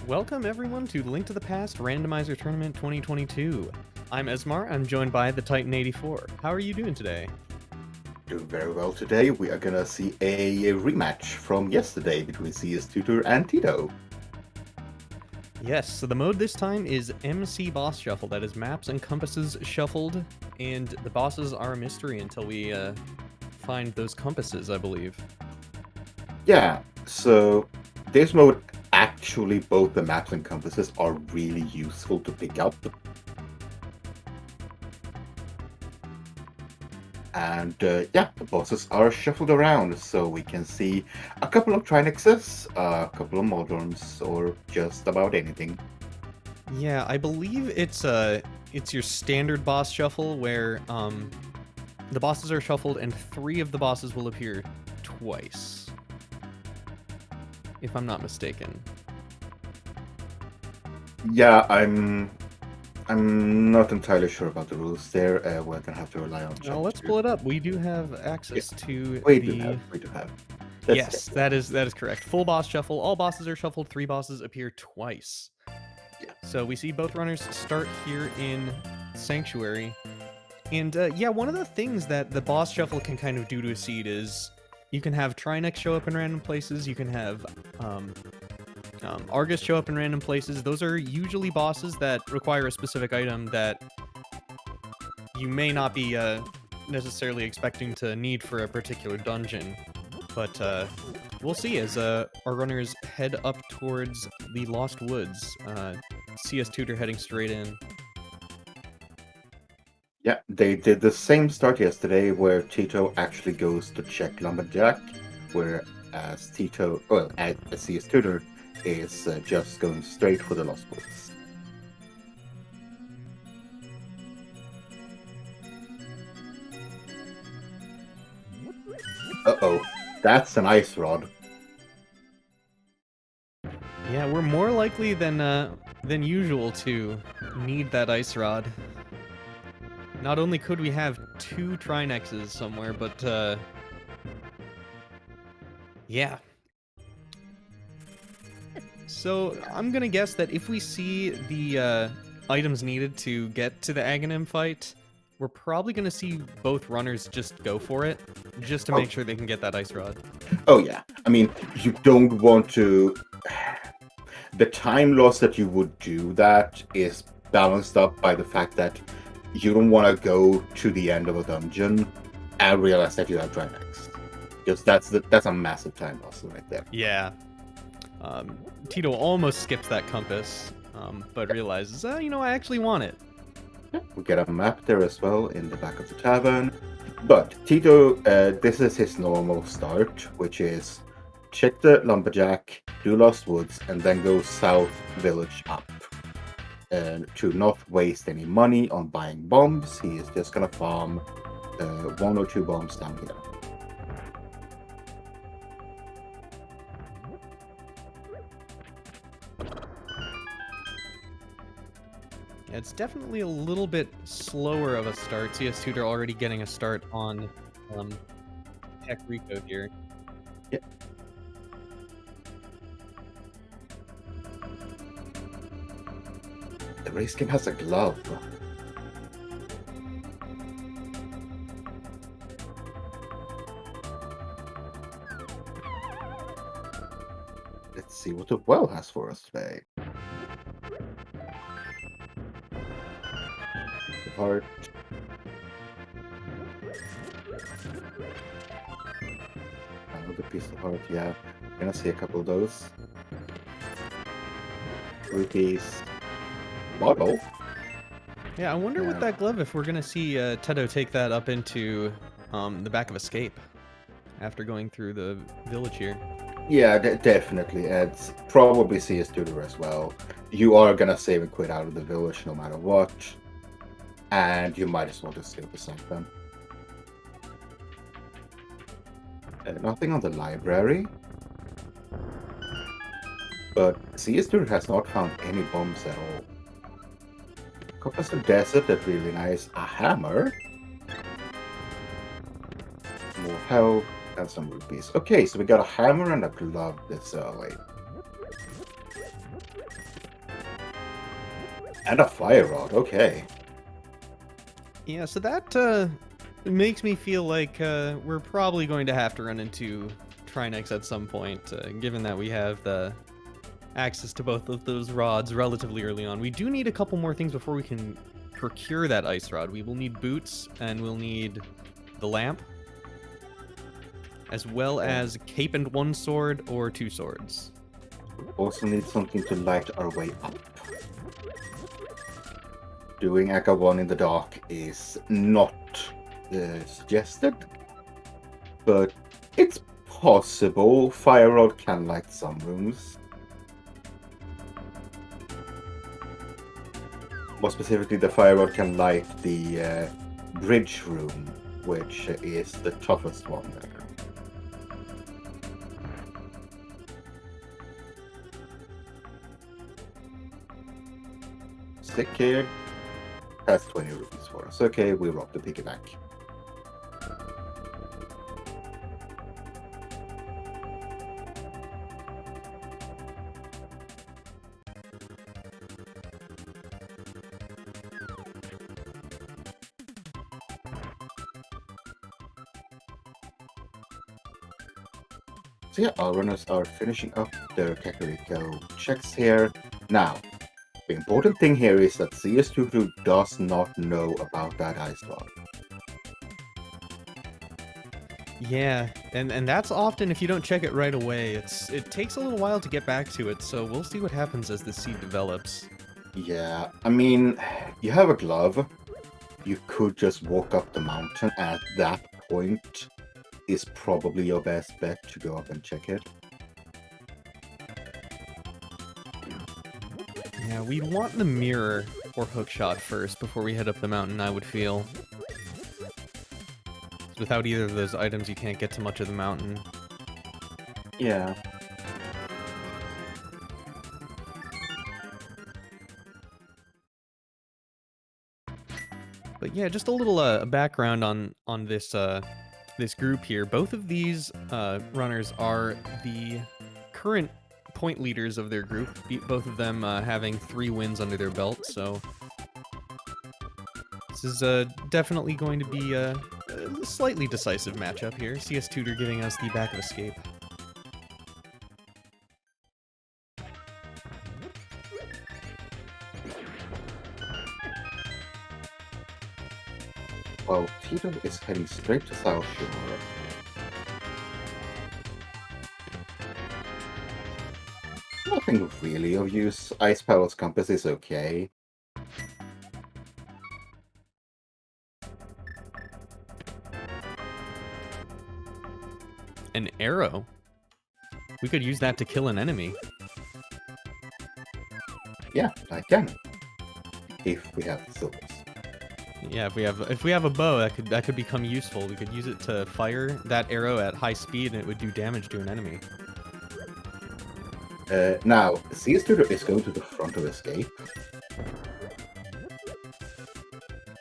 Welcome everyone to Link to the Past Randomizer Tournament 2022. I'm Esmar, I'm joined by the Titan84. How are you doing today? Doing very well today. We are gonna see a rematch from yesterday between cstutor and Teto. Yes, so the mode this time is MC Boss Shuffle, that is maps and compasses shuffled, and the bosses are a mystery until we find those compasses, I believe. Yeah, so this mode, actually both the maps and compasses are really useful to pick up. And yeah, the bosses are shuffled around, so we can see a couple of Trinexes, a couple of Modrons, or just about anything. Yeah, I believe it's your standard boss shuffle where the bosses are shuffled and 3 of the bosses will appear twice, if I'm not mistaken. Yeah, I'm not entirely sure about the rules there. We're gonna have to rely on chat. Let's pull it up. We do have access to We the... do have. Yes, that is correct. Full boss shuffle. All bosses are shuffled. 3 bosses appear twice. Yeah. So we see both runners start here in Sanctuary. And yeah, one of the things that the boss shuffle can kind of do to a seed is you can have Trinex show up in random places. You can have Argus show up in random places. Those are usually bosses that require a specific item that you may not be necessarily expecting to need for a particular dungeon. But we'll see as our runners head up towards the Lost Woods. cstutor heading straight in. Yeah, they did the same start yesterday where Teto actually goes to check Lumberjack, whereas cstutor is just going straight for the Lost Woods. Uh-oh, that's an ice rod. Yeah, we're more likely than usual to need that ice rod. Not only could we have 2 Trinexes somewhere, but yeah. So I'm gonna guess that if we see the items needed to get to the Aghanim fight, we're probably gonna see both runners just go for it, just to make sure they can get that ice rod. Oh yeah, I mean, you don't want to... The time loss that you would do that is balanced up by the fact that you don't want to go to the end of a dungeon and realize that you have Trinex. Because that's a massive time loss right there. Yeah. Teto almost skips that compass, but realizes, I actually want it. We get a map there as well in the back of the tavern. But Teto, this is his normal start, which is check the Lumberjack, do Lost Woods, and then go south village up. And to not waste any money on buying bombs, he is just gonna farm 1 or 2 bombs down here. Yeah, it's definitely a little bit slower of a start. cstutor already getting a start on Tech Rico here. Yeah. The race game has a glove. Let's see what the well has for us today. The heart. Another piece of heart, yeah. We're gonna see a couple of those. Rupees. Bottle. Yeah, I wonder with that glove if we're gonna see Teto take that up into the back of Escape after going through the village here. Yeah, definitely. It's probably cstutor as well. You are gonna save and quit out of the village no matter what. And you might as well just steal the something. Nothing on the library. But cstutor has not found any bombs at all. Compass the desert, that's really nice. A hammer. More health and some rupees. Okay, so we got a hammer and a glove this early. And a fire rod, okay. Yeah, so that makes me feel like we're probably going to have to run into Trinex at some point, given that we have the access to both of those rods relatively early on. We do need a couple more things before we can procure that ice rod. We will need boots, and we'll need the lamp, as well as cape and one sword or two swords. Also need something to light our way up. Doing Aka 1 in the dark is not suggested, but it's possible. Fire rod can light some rooms. More specifically, the fire rod can light the bridge room, which is the toughest one there. Stick here has 20 rupees for us. Okay, we robbed the piggyback. So yeah, our runners are finishing up their Kakariko checks here. Now, the important thing here is that cstutor does not know about that ice rod. Yeah, and that's often if you don't check it right away. It takes a little while to get back to it, so we'll see what happens as the seed develops. Yeah, I mean, you have a glove. You could just walk up the mountain. At that point is probably your best bet to go up and check it. Yeah, we want the mirror or hookshot first before we head up the mountain, I would feel. Without either of those items, you can't get to much of the mountain. Yeah. But yeah, just a little background on this this group here. Both of these runners are the current point leaders of their group. Both of them having 3 wins under their belt. So this is definitely going to be a slightly decisive matchup here. cstutor giving us the back of escape. Well, Teto is heading straight to South Shore. Nothing really of use. Ice Palace Compass is okay. An arrow. We could use that to kill an enemy. Yeah, I can. If we have the silvers. Yeah, if we have a bow, that could become useful. We could use it to fire that arrow at high speed, and it would do damage to an enemy. Now, cstutor is going to the front of escape.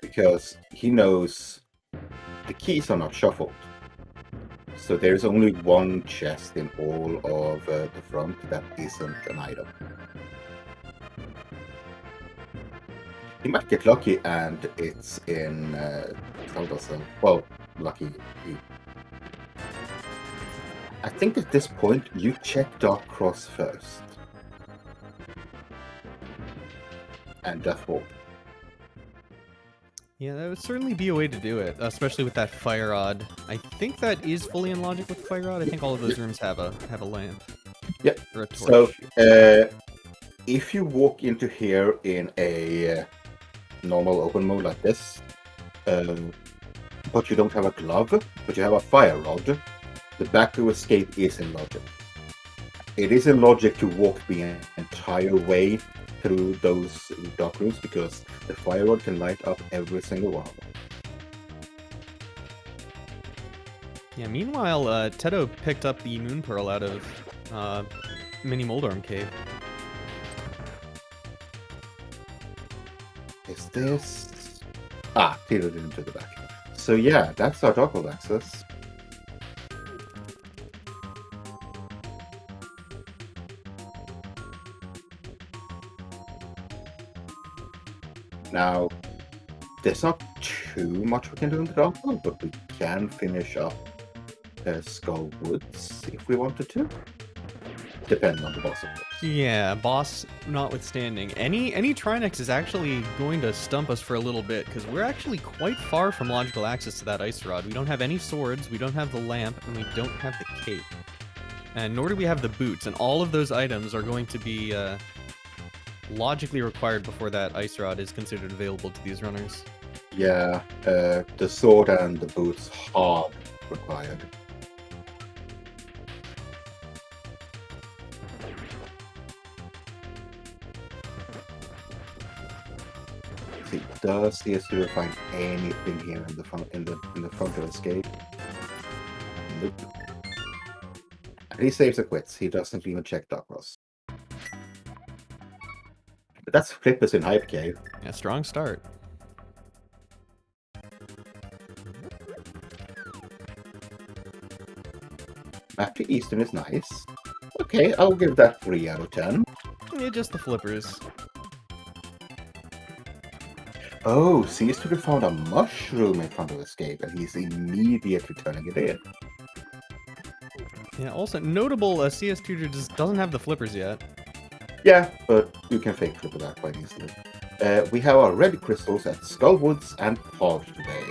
Because he knows the keys are not shuffled. So there's only one chest in all of the front that isn't an item. He might get lucky and it's in Zelda cell. Well, lucky. I think at this point you check Dark Cross first. And Death Warp. Yeah, that would certainly be a way to do it, especially with that fire rod. I think that is fully in logic with the fire rod. I think all of those rooms have a lamp. Yep. Or a torch. So, if you walk into here in a normal open mode like this, but you don't have a glove, but you have a fire rod, the back to escape is in logic. It is in logic to walk the entire way through those dark rooms because the fire rod can light up every single one of them. Yeah, meanwhile, Teto picked up the Moon Pearl out of Mini Moldorm Cave. Is this... Ah, Teto didn't do the back. So yeah, that's our double access. Now, there's not too much we can do in the Dark World, but we can finish up Skull Woods if we wanted to. Depending on the boss, of course. Yeah, boss notwithstanding. Any Trinex is actually going to stump us for a little bit, because we're actually quite far from logical access to that ice rod. We don't have any swords, we don't have the lamp, and we don't have the cape. And nor do we have the boots, and all of those items are going to be logically required before that ice rod is considered available to these runners. Yeah, the sword and the boots are required. See, does the studio find anything here in the front of escape? Nope. And he saves or quits. He doesn't even check Darkross. But that's Flippers in Hype Cave. Yeah, strong start. Map to Eastern is nice. Okay, I'll give that 3 out of 10. Yeah, just the flippers. Oh, Studio found a mushroom in front of escape, and he's immediately turning it in. Yeah, also notable, CS Tutor just doesn't have the flippers yet. Yeah, but you can fake flipper that quite easily. We have our red crystals at Skullwoods and Pod today.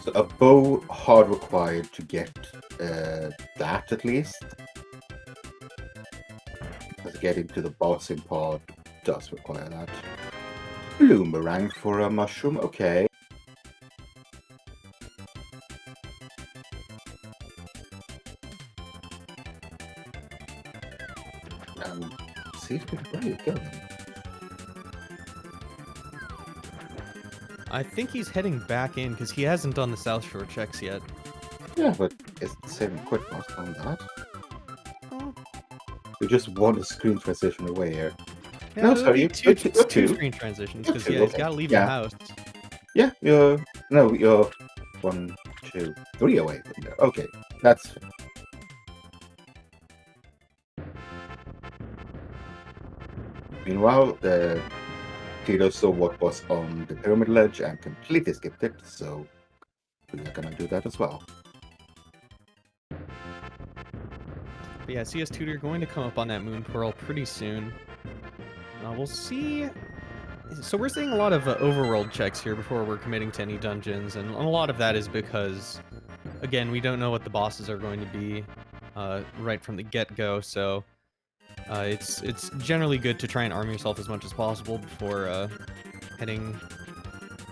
So a bow hard required to get that at least. Because getting to the boss in Pod does require that. Bloomerang for a mushroom, okay. See, where are you going? I think he's heading back in because he hasn't done the South Shore checks yet. Yeah, but it's the same quick boss on that. We just want a screen transition away here. Yeah, no, sorry, two screen transitions because yeah, he's got to leave the house. Yeah, you're 1, 2, 3 away from there. Okay, that's fair. Meanwhile, the Teto saw what was on the pyramid ledge and completely skipped it, so we're gonna do that as well. But yeah, CS Tutor going to come up on that Moon Pearl pretty soon. We'll see. So we're seeing a lot of overworld checks here before we're committing to any dungeons, and a lot of that is because, again, we don't know what the bosses are going to be right from the get-go, so it's generally good to try and arm yourself as much as possible before heading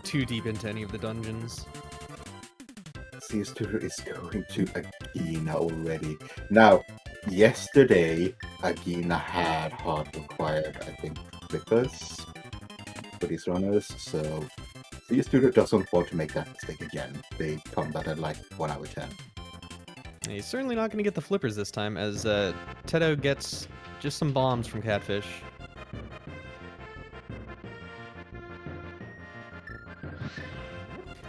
too deep into any of the dungeons. CS Tutor is going to Agina already. Now, yesterday, Agina had hard required, I think, flippers for these runners, so CS Tutor doesn't want to make that mistake again. They combat at like 1 hour 10. He's certainly not going to get the flippers this time, as Teto gets just some bombs from Catfish.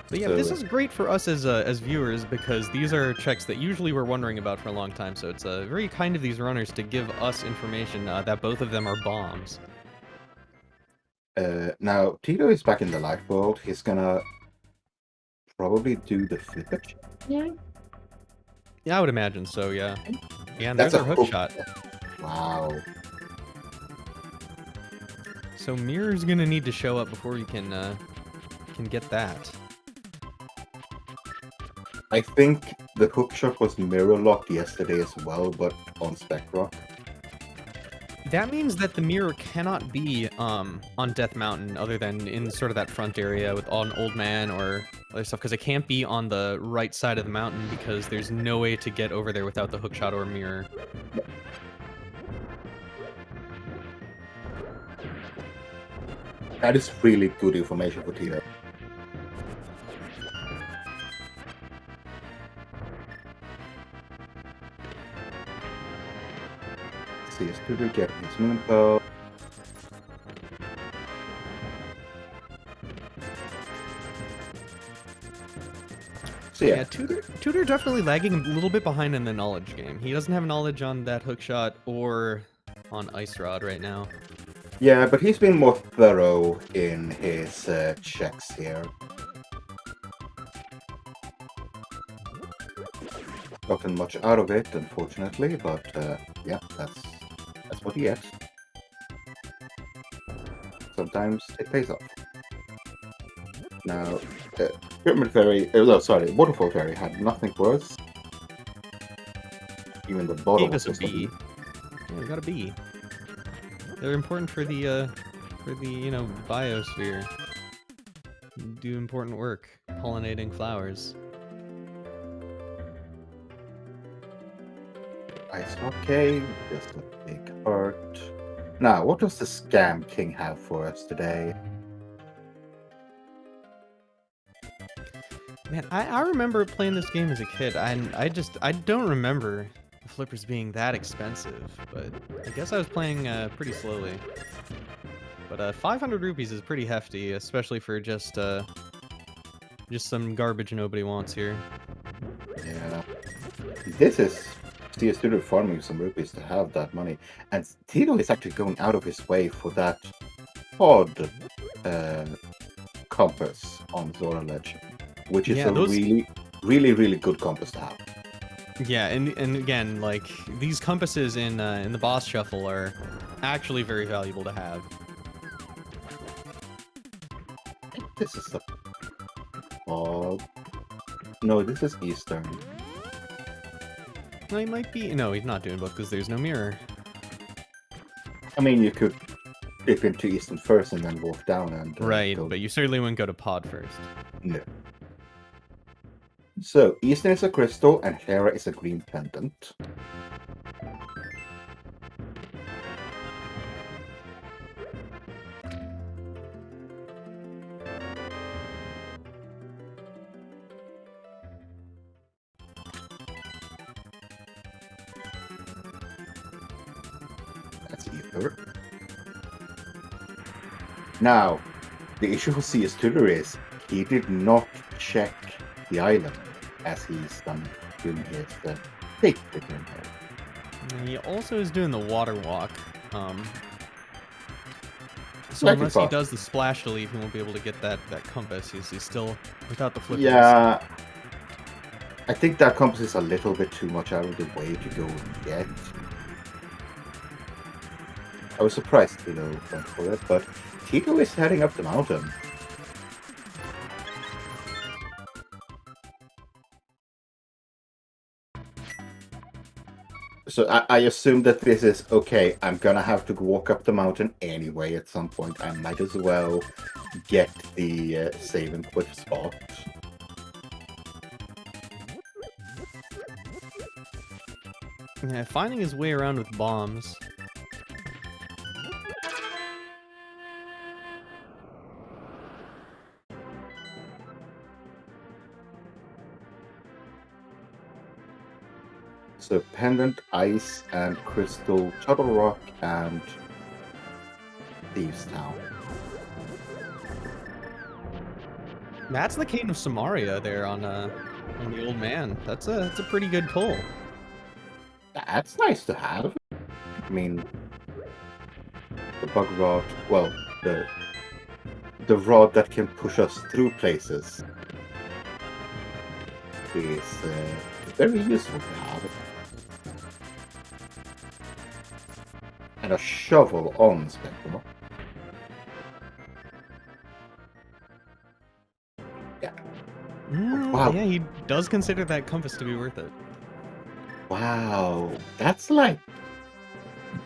But yeah, this is great for us as viewers, because these are checks that usually we're wondering about for a long time, so it's very kind of these runners to give us information that both of them are bombs. Now, Teto is back in the light world. He's gonna probably do the flipper check. Yeah, I would imagine so, yeah. Yeah, and That's there's our hook shot. Wow. So Mirror's gonna need to show up before you can get that. I think the hookshot was mirror locked yesterday as well, but on Spec Rock. That means that the mirror cannot be on Death Mountain other than in sort of that front area with an old man or other stuff, because it can't be on the right side of the mountain because there's no way to get over there without the hookshot or mirror. That is really good information for Teto. See his Tutor get his Moon Pearl. So yeah, Tutor definitely lagging a little bit behind in the knowledge game. He doesn't have knowledge on that hookshot or on Ice Rod right now. Yeah, but he's been more thorough in his checks here. Gotten much out of it, unfortunately, but yeah, that's what he gets. Sometimes it pays off. Now, Pyramid Fairy, no, sorry, Waterfall Fairy had nothing for us. Even the bottle Gave was us a just a B. Yeah, we got a B. They're important for the biosphere. Do important work, pollinating flowers. Ice hockey, just a big heart. Now, what does the Scam King have for us today? Man, I remember playing this game as a kid, and I don't remember the flippers being that expensive, but I guess I was playing pretty slowly. But 500 rupees is pretty hefty, especially for just some garbage nobody wants here. Yeah, this is cstutor farming some rupees to have that money, and Teto is actually going out of his way for that pod compass on Zora Ledge, which is Yeah, a those. really good compass to have. Yeah, and again, like these compasses in the boss shuffle are actually very valuable to have. This is a pod. No, this is Eastern. Well, he might be. No, he's not doing both because there's no mirror. I mean, you could dip into Eastern first and then walk down and Right, go. but you certainly wouldn't go to pod first. No. So, Eastern is a crystal and Hera is a green pendant. That's ether. Now, the issue for CS Tudor is he did not check the island as he's done doing his tape again here. And he also is doing the water walk. So Like unless he he thought. does the splash to leave, he won't be able to get that compass. He's still without the flippers. Yeah, I think that compass is a little bit too much out of the way to go and get. I was surprised Tito went for it, but Tito is heading up the mountain. So I assume that this is, okay, I'm gonna have to walk up the mountain anyway at some point. I might as well get the save and quit spot. Yeah, finding his way around with bombs. So Pendant, Ice, and Crystal, Turtle Rock, and Thieves Town. That's the Cane of Samaria there on the old man. That's a pretty good pull. That's nice to have. I mean, the bug rod, well, the rod that can push us through places is very useful to have. And a shovel on Spectrum. Yeah. Wow. Yeah, he does consider that compass to be worth it. Wow. That's like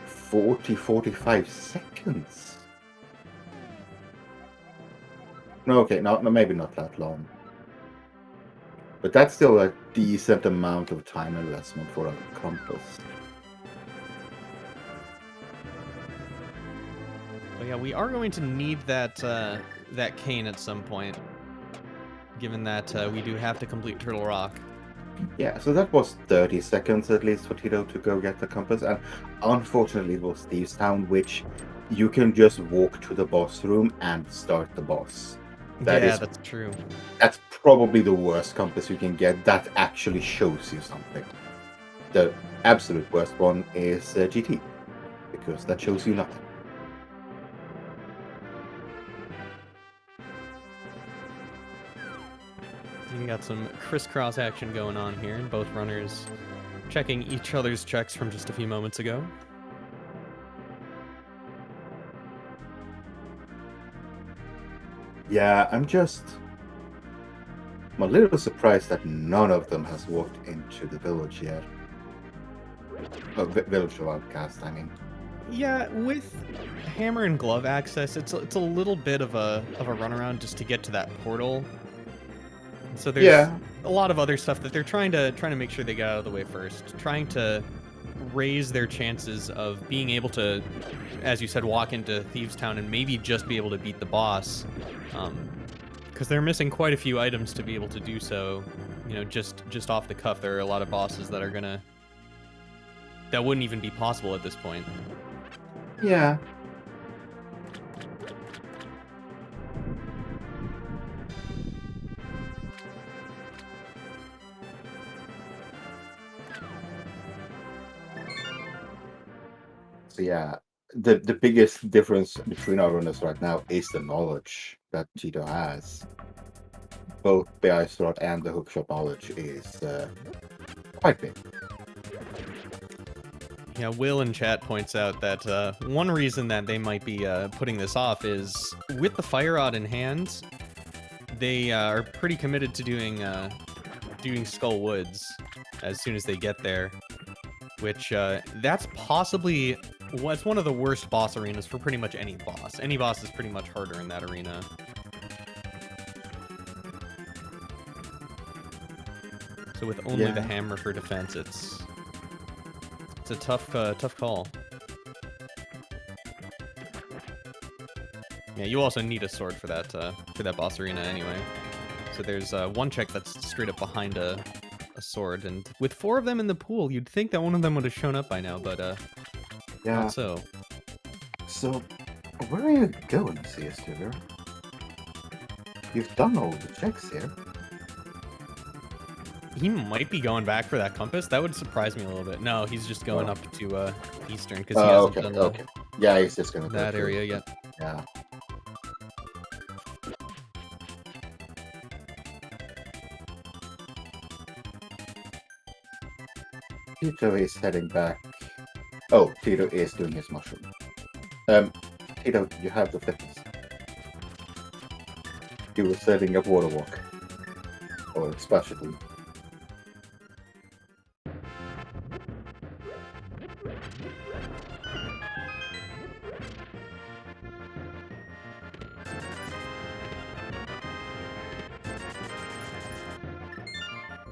45 seconds. No, okay, no, maybe not that long. But that's still a decent amount of time investment for a compass. But yeah, we are going to need that that cane at some point, given that we do have to complete Turtle Rock. Yeah, so that was 30 seconds at least for Tito to go get the compass, and unfortunately it was Thieves Town, which you can just walk to the boss room and start the boss. That's true. That's probably the worst compass you can get that actually shows you something. The absolute worst one is GT, because that shows you nothing. We got some crisscross action going on here. Both runners checking each other's checks from just a few moments ago. Yeah, I'm a little surprised that none of them has walked into the village yet. Village of Outcast, I mean. Yeah, with hammer and glove access, it's a little bit of a runaround just to get to that portal. So there's a lot of other stuff that they're trying to make sure they get out of the way first, trying to raise their chances of being able to, as you said, walk into Thieves Town and maybe just be able to beat the boss, because they're missing quite a few items to be able to do so. You know, just off the cuff, there are a lot of bosses that wouldn't even be possible at this point. Yeah. So yeah, the biggest difference between our runners right now is the knowledge that Teto has. Both the ice rod and the hookshot knowledge is quite big. Yeah, Will in chat points out that one reason that they might be putting this off is with the fire rod in hand, they are pretty committed to doing Skull Woods as soon as they get there, which that's possibly what's one of the worst boss arenas for pretty much any boss. Any boss is pretty much harder in that arena. So with only the hammer for defense, it's a tough call. Yeah, you also need a sword for that boss arena anyway. So there's one check that's straight up behind a sword, and with 4 of them in the pool, you'd think that one of them would have shown up by now, but not so. So, where are you going, cstutor? You've done all the checks here. He might be going back for that compass. That would surprise me a little bit. No, he's just going up to Eastern because he hasn't done Yeah, he's just gonna that area yet. Yeah. Teto is heading back. Oh, Teto is doing his mushroom. Teto, you have the fitness. He was setting up water walk. Or specialty.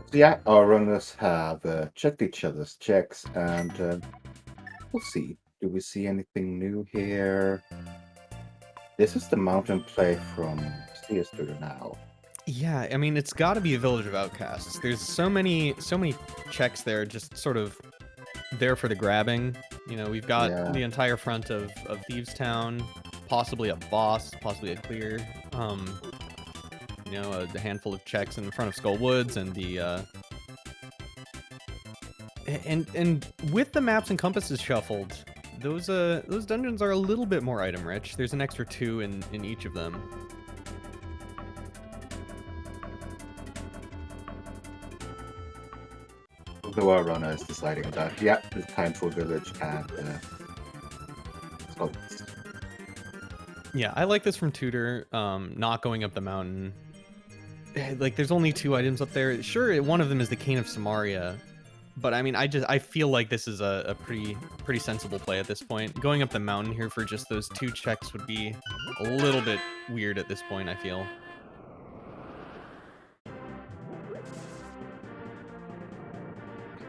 So yeah, our runners have checked each other's checks, and we'll see. Do we see anything new here? This is the mountain play from cstutor now. Yeah, I mean, it's got to be a Village of Outcasts. There's so many checks there, just sort of there for the grabbing. You know, we've got the entire front of Thieves Town, possibly a boss, possibly a clear. You know, a handful of checks in the front of Skull Woods, and the and with the maps and compasses shuffled, those dungeons are a little bit more item rich. There's an extra 2 in each of them. Although our runner is deciding that, yeah, it's time for Village and Skull Woods. Yeah, I like this from Tutor, not going up the mountain. Like, there's only 2 items up there. Sure, one of them is the Cane of Samaria, but I mean, I feel like this is a pretty sensible play at this point. Going up the mountain here for just those 2 checks would be a little bit weird at this point, I feel.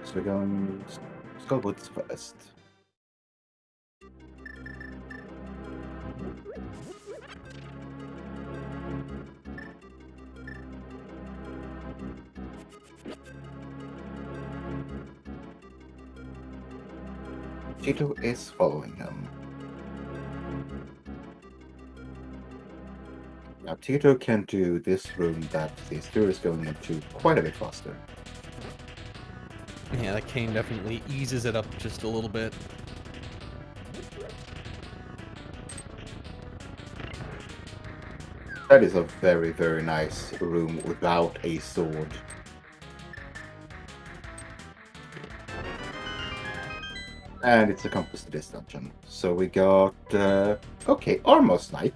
So we're going Skull Woods first. Teto is following him. Now Teto can do this room that the cstutor is going into quite a bit faster. Yeah, that cane definitely eases it up just a little bit. That is a very, very nice room without a sword. And it's a compass to this dungeon. So we got, okay, armor snipe.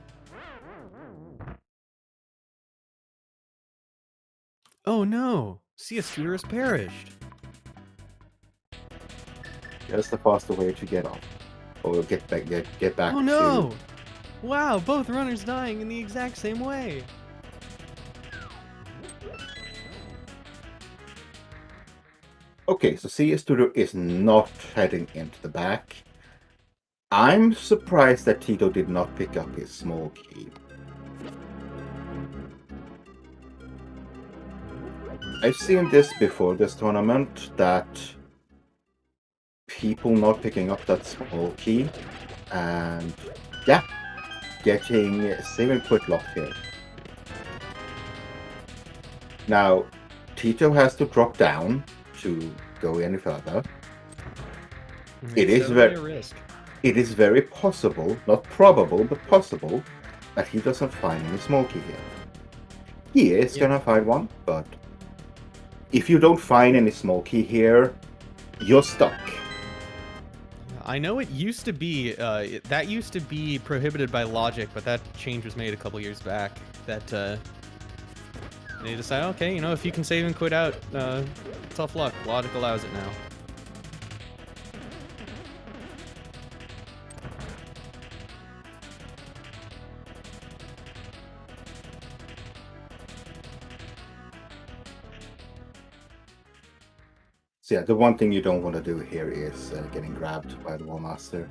Oh no! cstutor has perished. Just the faster way to get off. Or get back Oh no! Wow, both runners dying in the exact same way. Okay, so cstutor is not heading into the back. I'm surprised that Teto did not pick up his small key. I've seen this before this tournament, that people not picking up that small key, and yeah, getting save and quit locked here. Now, Teto has to drop down to go any further. It is very possible, not probable, but possible, that he doesn't find any small key here. He is gonna find one, but if you don't find any small key here, you're stuck. I know it used to be, that used to be prohibited by logic, but that change was made a couple years back. That, they decided, okay, you know, if you can save and quit out, tough luck. Logic allows it now. So yeah, the one thing you don't want to do here is getting grabbed by the Wall Master.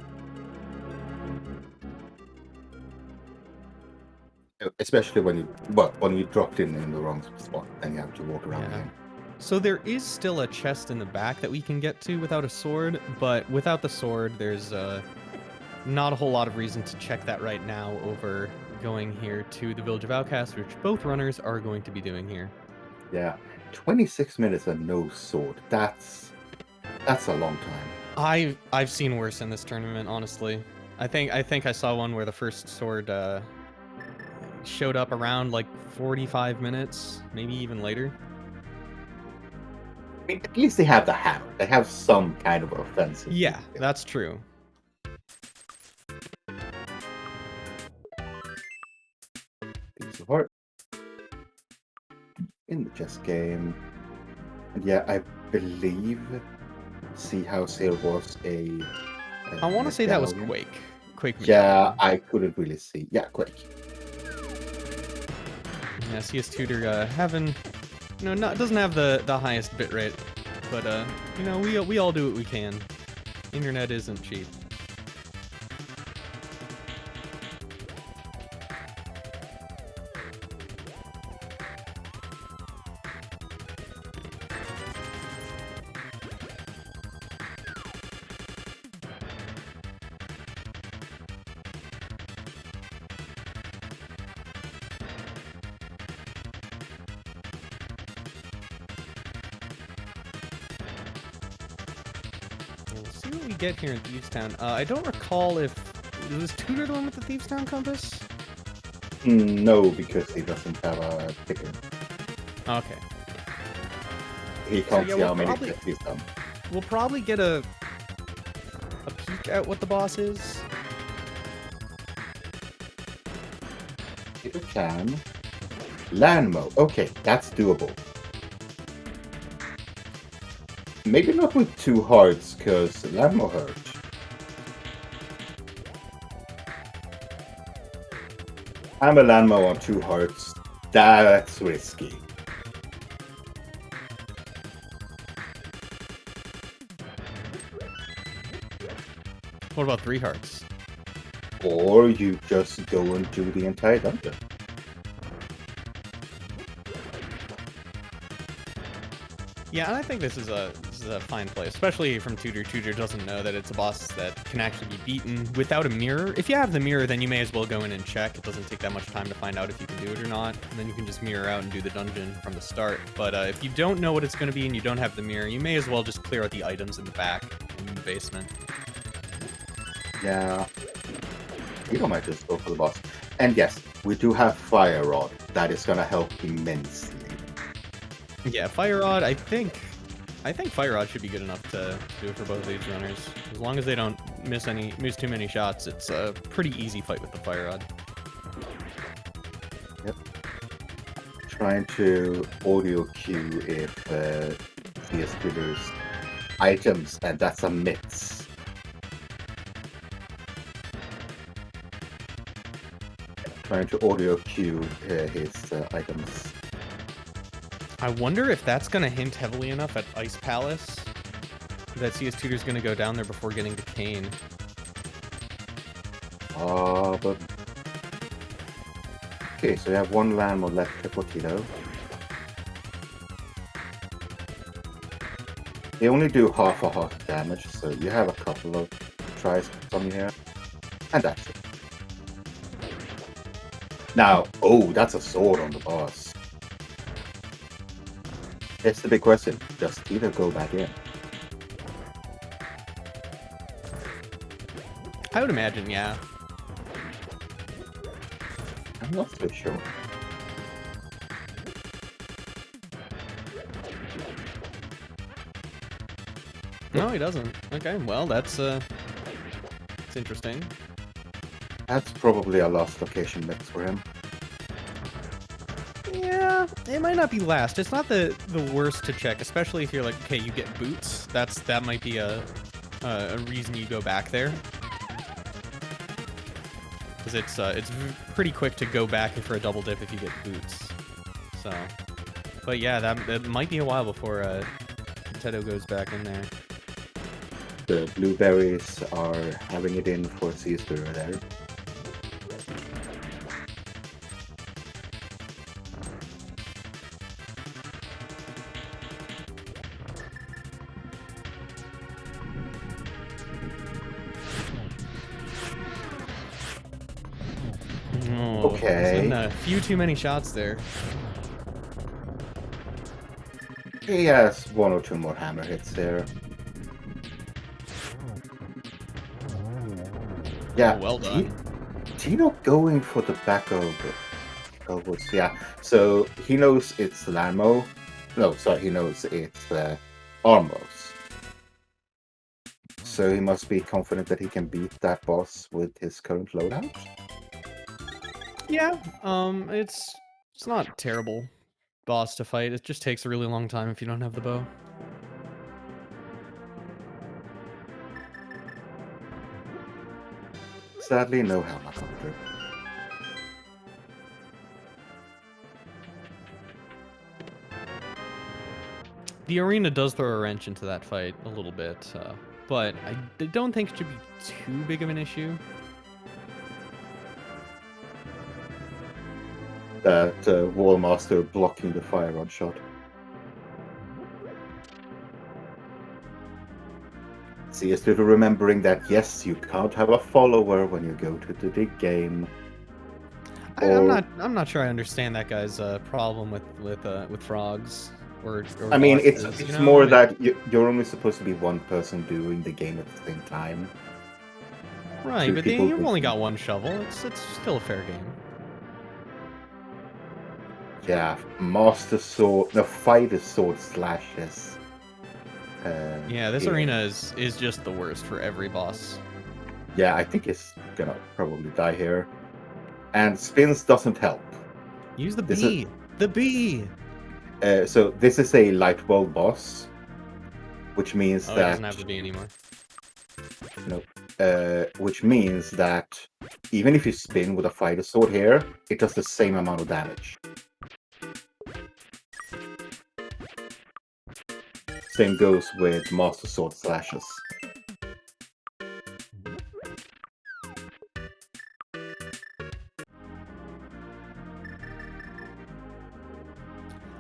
Especially when you dropped in the wrong spot, then you have to walk around again. So there is still a chest in the back that we can get to without a sword, but without the sword, there's not a whole lot of reason to check that right now over going here to the Village of Outcasts, which both runners are going to be doing here. Yeah, 26 minutes and no sword. That's a long time. I've seen worse in this tournament, honestly. I think I saw one where the first sword showed up around like 45 minutes, maybe even later. I mean, at least they have the hammer. They have some kind of offensive. Yeah, that's true. Piece of heart in the chess game. And yeah, I believe See House here was a I want to say that was Quake. Quake. Yeah, I couldn't really see. Yeah, Quake. Yeah, cstutor having, you know, doesn't have the highest bitrate, but you know, we all do what we can. Internet isn't cheap. See what we get here in Thieves Town. I don't recall if was Tutor the one with the Thieves Town compass? No, because he doesn't have a ticker. Okay. He can't see how many tickets he's done. We'll probably get a peek at what the boss is. If it can. Land mode. Okay, that's doable. Maybe not with 2 hearts, because Landmo hurt. I'm a Landmo on 2 hearts. That's risky. What about 3 hearts? Or you just go and do the entire dungeon. Yeah, and I think this is a fine play, especially from Tutor. Tutor doesn't know that it's a boss that can actually be beaten without a mirror. If you have the mirror, then you may as well go in and check. It doesn't take that much time to find out if you can do it or not, and then you can just mirror out and do the dungeon from the start. But if you don't know what it's going to be and you don't have the mirror, you may as well just clear out the items in the back in the basement. Yeah. You might just go for the boss. And yes, we do have Fire Rod. That is gonna help immensely. Yeah, Fire Rod, I think Fire Rod should be good enough to do it for both of these runners. As long as they don't miss too many shots, it's a pretty easy fight with the Fire Rod. Yep. Trying to audio cue if CS Tutor's items, and that's a miss. Trying to audio cue his items. I wonder if that's going to hint heavily enough at Ice Palace that CS Tutor's going to go down there before getting to Kane. But... Okay, so we have one land more left for Teto. They only do half a heart damage, so you have a couple of tries on you here. And that's it. Now, oh, that's a sword on the boss. That's the big question. Does Teto go back in? I would imagine, yeah. I'm not so sure. No, he doesn't. Okay, well, that's it's interesting. That's probably a last location mix for him. Yeah, it might not be last. It's not the worst to check, especially if you're like, okay, you get boots. That might be a reason you go back there. Because it's pretty quick to go back for a double dip if you get boots. So, but yeah, that might be a while before Teto goes back in there. The blueberries are having it in for Caesar there. Oh, okay. A few too many shots there. He has one or two more hammer hits there. Yeah, Oh, well done. Teto going for the back of woods. Yeah, so he knows it's Larmo. No, sorry, he knows it's Armos. So he must be confident that he can beat that boss with his current loadout. Yeah, it's not terrible boss to fight. It just takes a really long time if you don't have the bow. Sadly, no helicopter. The arena does throw a wrench into that fight a little bit, but I don't think it should be too big of an issue. That Wallmaster blocking the fire rod shot. See, it's little remembering that yes, you can't have a follower when you go to the big game. I'm not sure I understand that guy's problem with frogs or I mean, bosses, it's you know? more that you're only supposed to be one person doing the game at the same time. Right, Two but people you've only can- got one shovel. It's still a fair game. Yeah, Master Sword, no, Fighter Sword slashes. Yeah, this here. arena is just the worst for every boss. Yeah, I think it's gonna probably die here. And spins doesn't help. Use the This bee. The bee. So this is a light world boss, which means Oh, it that doesn't have the bee anymore. which means that even if you spin with a fighter sword here, it does the same amount of damage. Same goes with Master Sword slashes.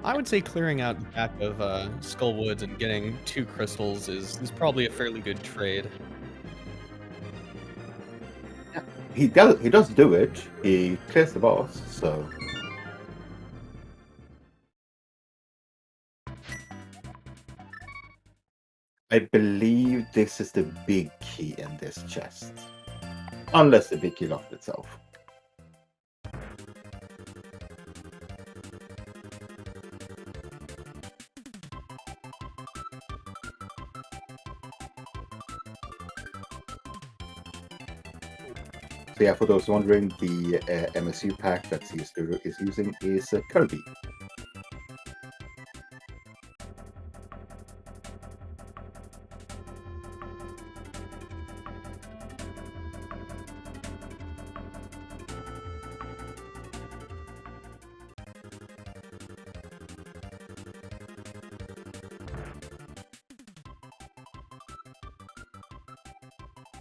I would say clearing out the back of Skullwoods and getting 2 crystals is probably a fairly good trade. He does do it. He clears the boss, so I believe this is the big key in this chest. Unless the big key locked itself. So yeah, for those wondering, the MSU pack that cstutor is using is Kirby.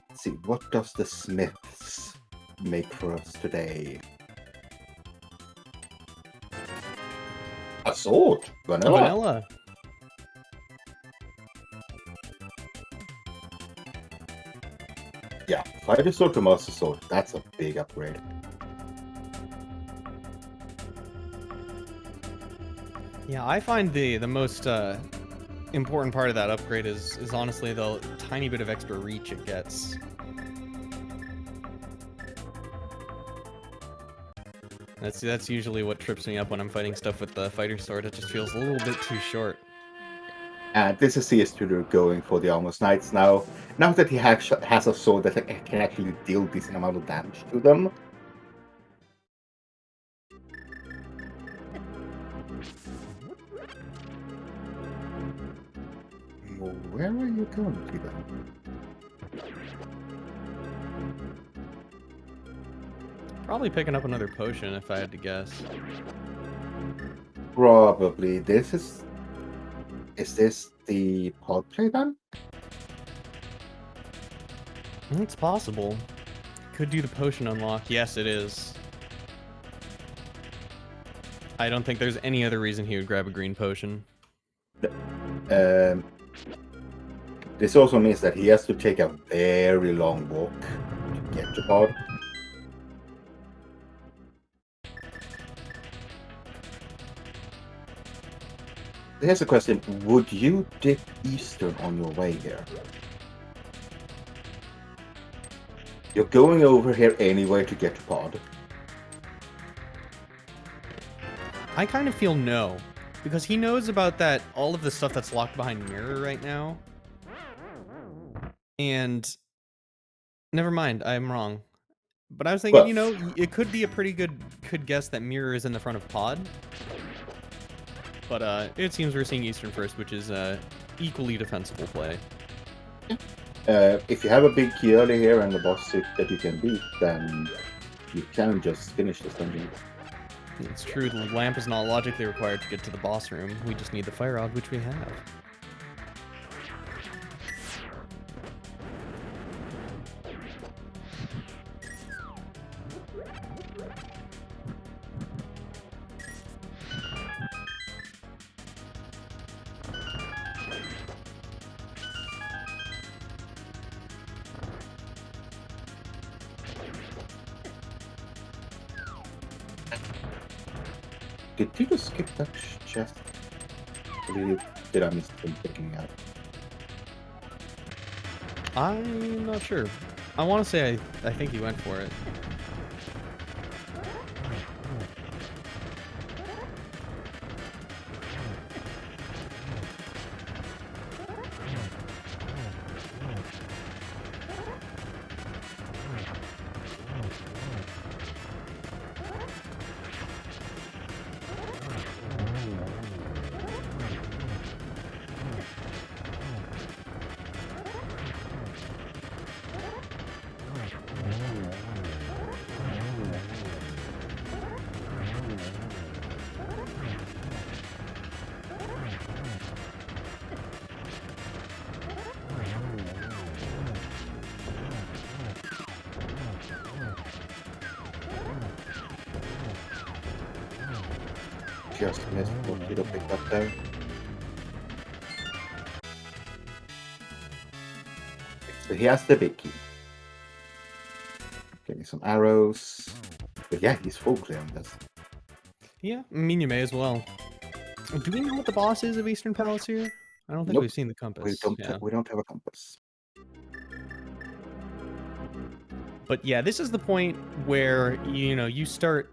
Let's see, what does the Smiths make for us today? A sword! Vanilla! A vanilla. Yeah, fighter sword to master sword. That's a big upgrade. Yeah, I find the most important part of that upgrade is honestly the tiny bit of extra reach it gets. That's usually what trips me up when I'm fighting stuff with the fighter sword. It just feels a little bit too short. And this is cstutor going for the Almost Knights now. Now that he has a sword that can actually deal decent amount of damage to them. Where are you going to then? Probably picking up another potion if I had to guess. Probably. Is this the pod play then? It's possible. Could do the potion unlock. Yes, it is. I don't think there's any other reason he would grab a green potion. This also means that he has to take a very long walk to get to pod. Here's a question. Would you dip Eastern on your way here? You're going over here anyway to get to pod. I kind of feel no. Because he knows about that, all of the stuff that's locked behind Mirror right now. And... Never mind, I'm wrong. But I was thinking, Well, you know, it could be a pretty good guess that Mirror is in the front of pod. But it seems we're seeing Eastern first, which is equally defensible play. if you have a big key early here and the boss suit that you can beat, then you can just finish this dungeon. It's true, the lamp is not logically required to get to the boss room. We just need the fire rod, which we have. Did Teto skip that chest? Or did I miss him picking up? I'm not sure. I want to say I think he went for it. Just missed what Teto picked up there. So he has the big key. Getting some arrows. But yeah, he's full clear on this. Yeah, I mean, you may as well. Do we know what the boss is of Eastern Palace here? I don't think Nope. we've seen the compass. We don't have a compass. But yeah, this is the point where, you know, you start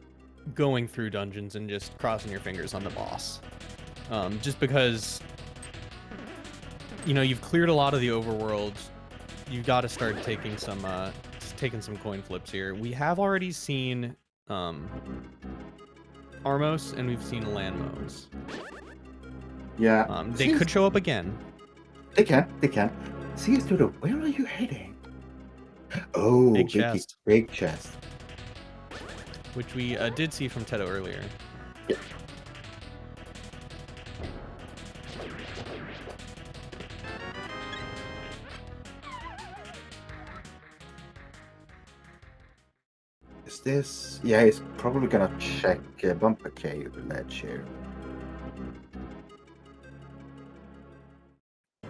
going through dungeons and just crossing your fingers on the boss. Just because, you know, you've cleared a lot of the overworld. You've got to start taking some taking some coin flips here. We have already seen Armos, and we've seen Lanmos. Yeah. They could show up again. They can. See, Teto, where are you heading? Oh, Big chest. Big chest. Which we did see from Teto earlier. Yeah. Is this... Yeah, he's probably gonna check Bumper Cave ledge here.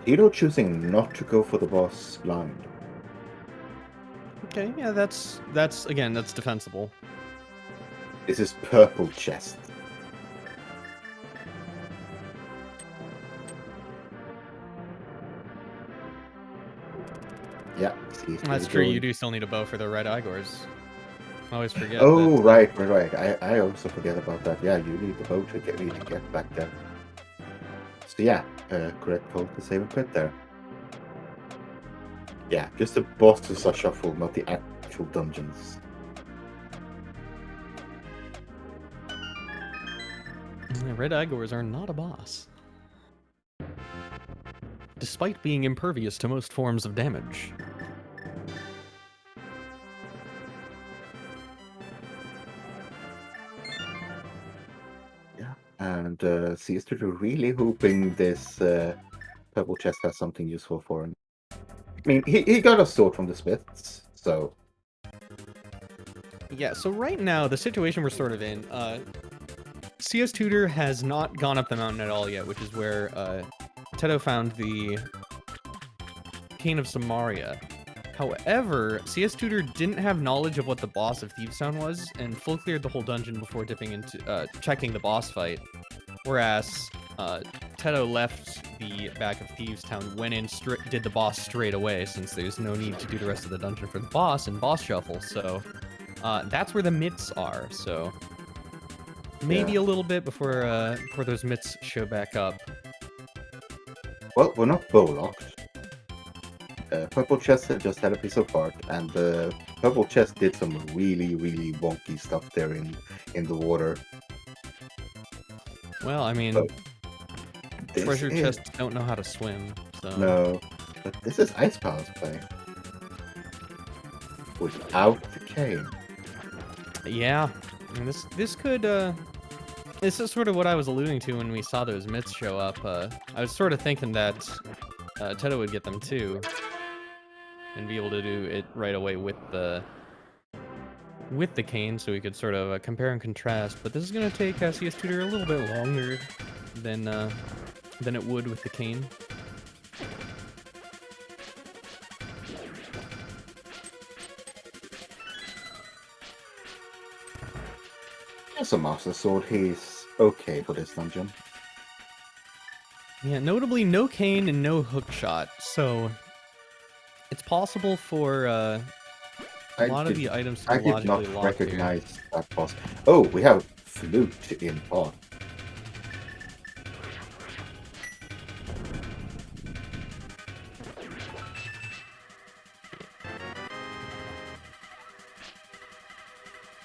Teto choosing not to go for the boss blind. Okay, yeah, that's again, that's defensible. This is purple chest. Yeah, see, That's true. You do still need a bow for the red Igors. I always forget. Oh, that, right. I also forget about that. Yeah, you need the bow to really get back there. So yeah, correct call to save and quit there. Yeah, just the bosses are shuffled, not the actual dungeons. Red Igors are not a boss. Despite being impervious to most forms of damage. Yeah, and Sister really hoping this purple chest has something useful for him. I mean, he got a sword from the smiths, so... Yeah, so right now, the situation we're sort of in, CS Tutor has not gone up the mountain at all yet, which is where Teto found the Cane of Samaria. However, CS Tutor didn't have knowledge of what the boss of Thievestown was, and full cleared the whole dungeon before dipping into checking the boss fight. Whereas Teto left the back of Thievestown, went in, did the boss straight away, since there's no need to do the rest of the dungeon for the boss and boss shuffle. So that's where the mitts are. So maybe a little bit before those mitts show back up. Well, we're not bow locked. Purple chest just had a piece of heart, and the purple chest did some really wonky stuff there in the water. Well, I mean, But treasure chests don't know how to swim, so... No, but this is Ice Palace play. Without the cane. Yeah, I mean, this could, this is sort of what I was alluding to when we saw those myths show up. I was sort of thinking that Teto would get them too, and be able to do it right away with the cane, so we could sort of compare and contrast. But this is going to take CS Tutor a little bit longer than it would with the cane. As a Master Sword, he's okay for this dungeon. Yeah, notably no cane and no hook shot, so it's possible for a lot of the items to be logically locked here. I did not recognize that boss. Oh, we have flute in pod.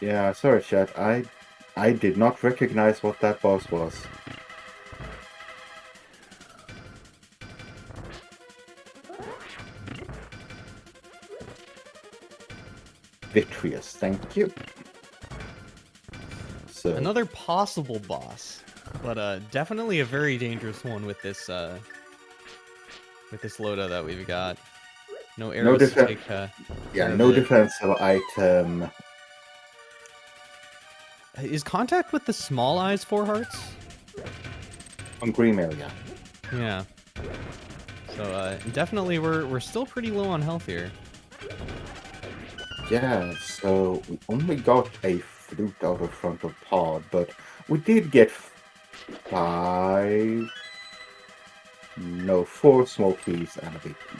Yeah, sorry, chat. I did not recognize what that boss was. Vitreous, thank you. So Another possible boss, but definitely a very dangerous one with this Loda that we've got. No arrows to take. Yeah, no defensive item. Is contact with the small eyes 4 hearts? On green mail, yeah. Yeah. So definitely we're still pretty low on health here. Yeah, so we only got a flute out of front of pod, but we did get 4 small keys and a big key.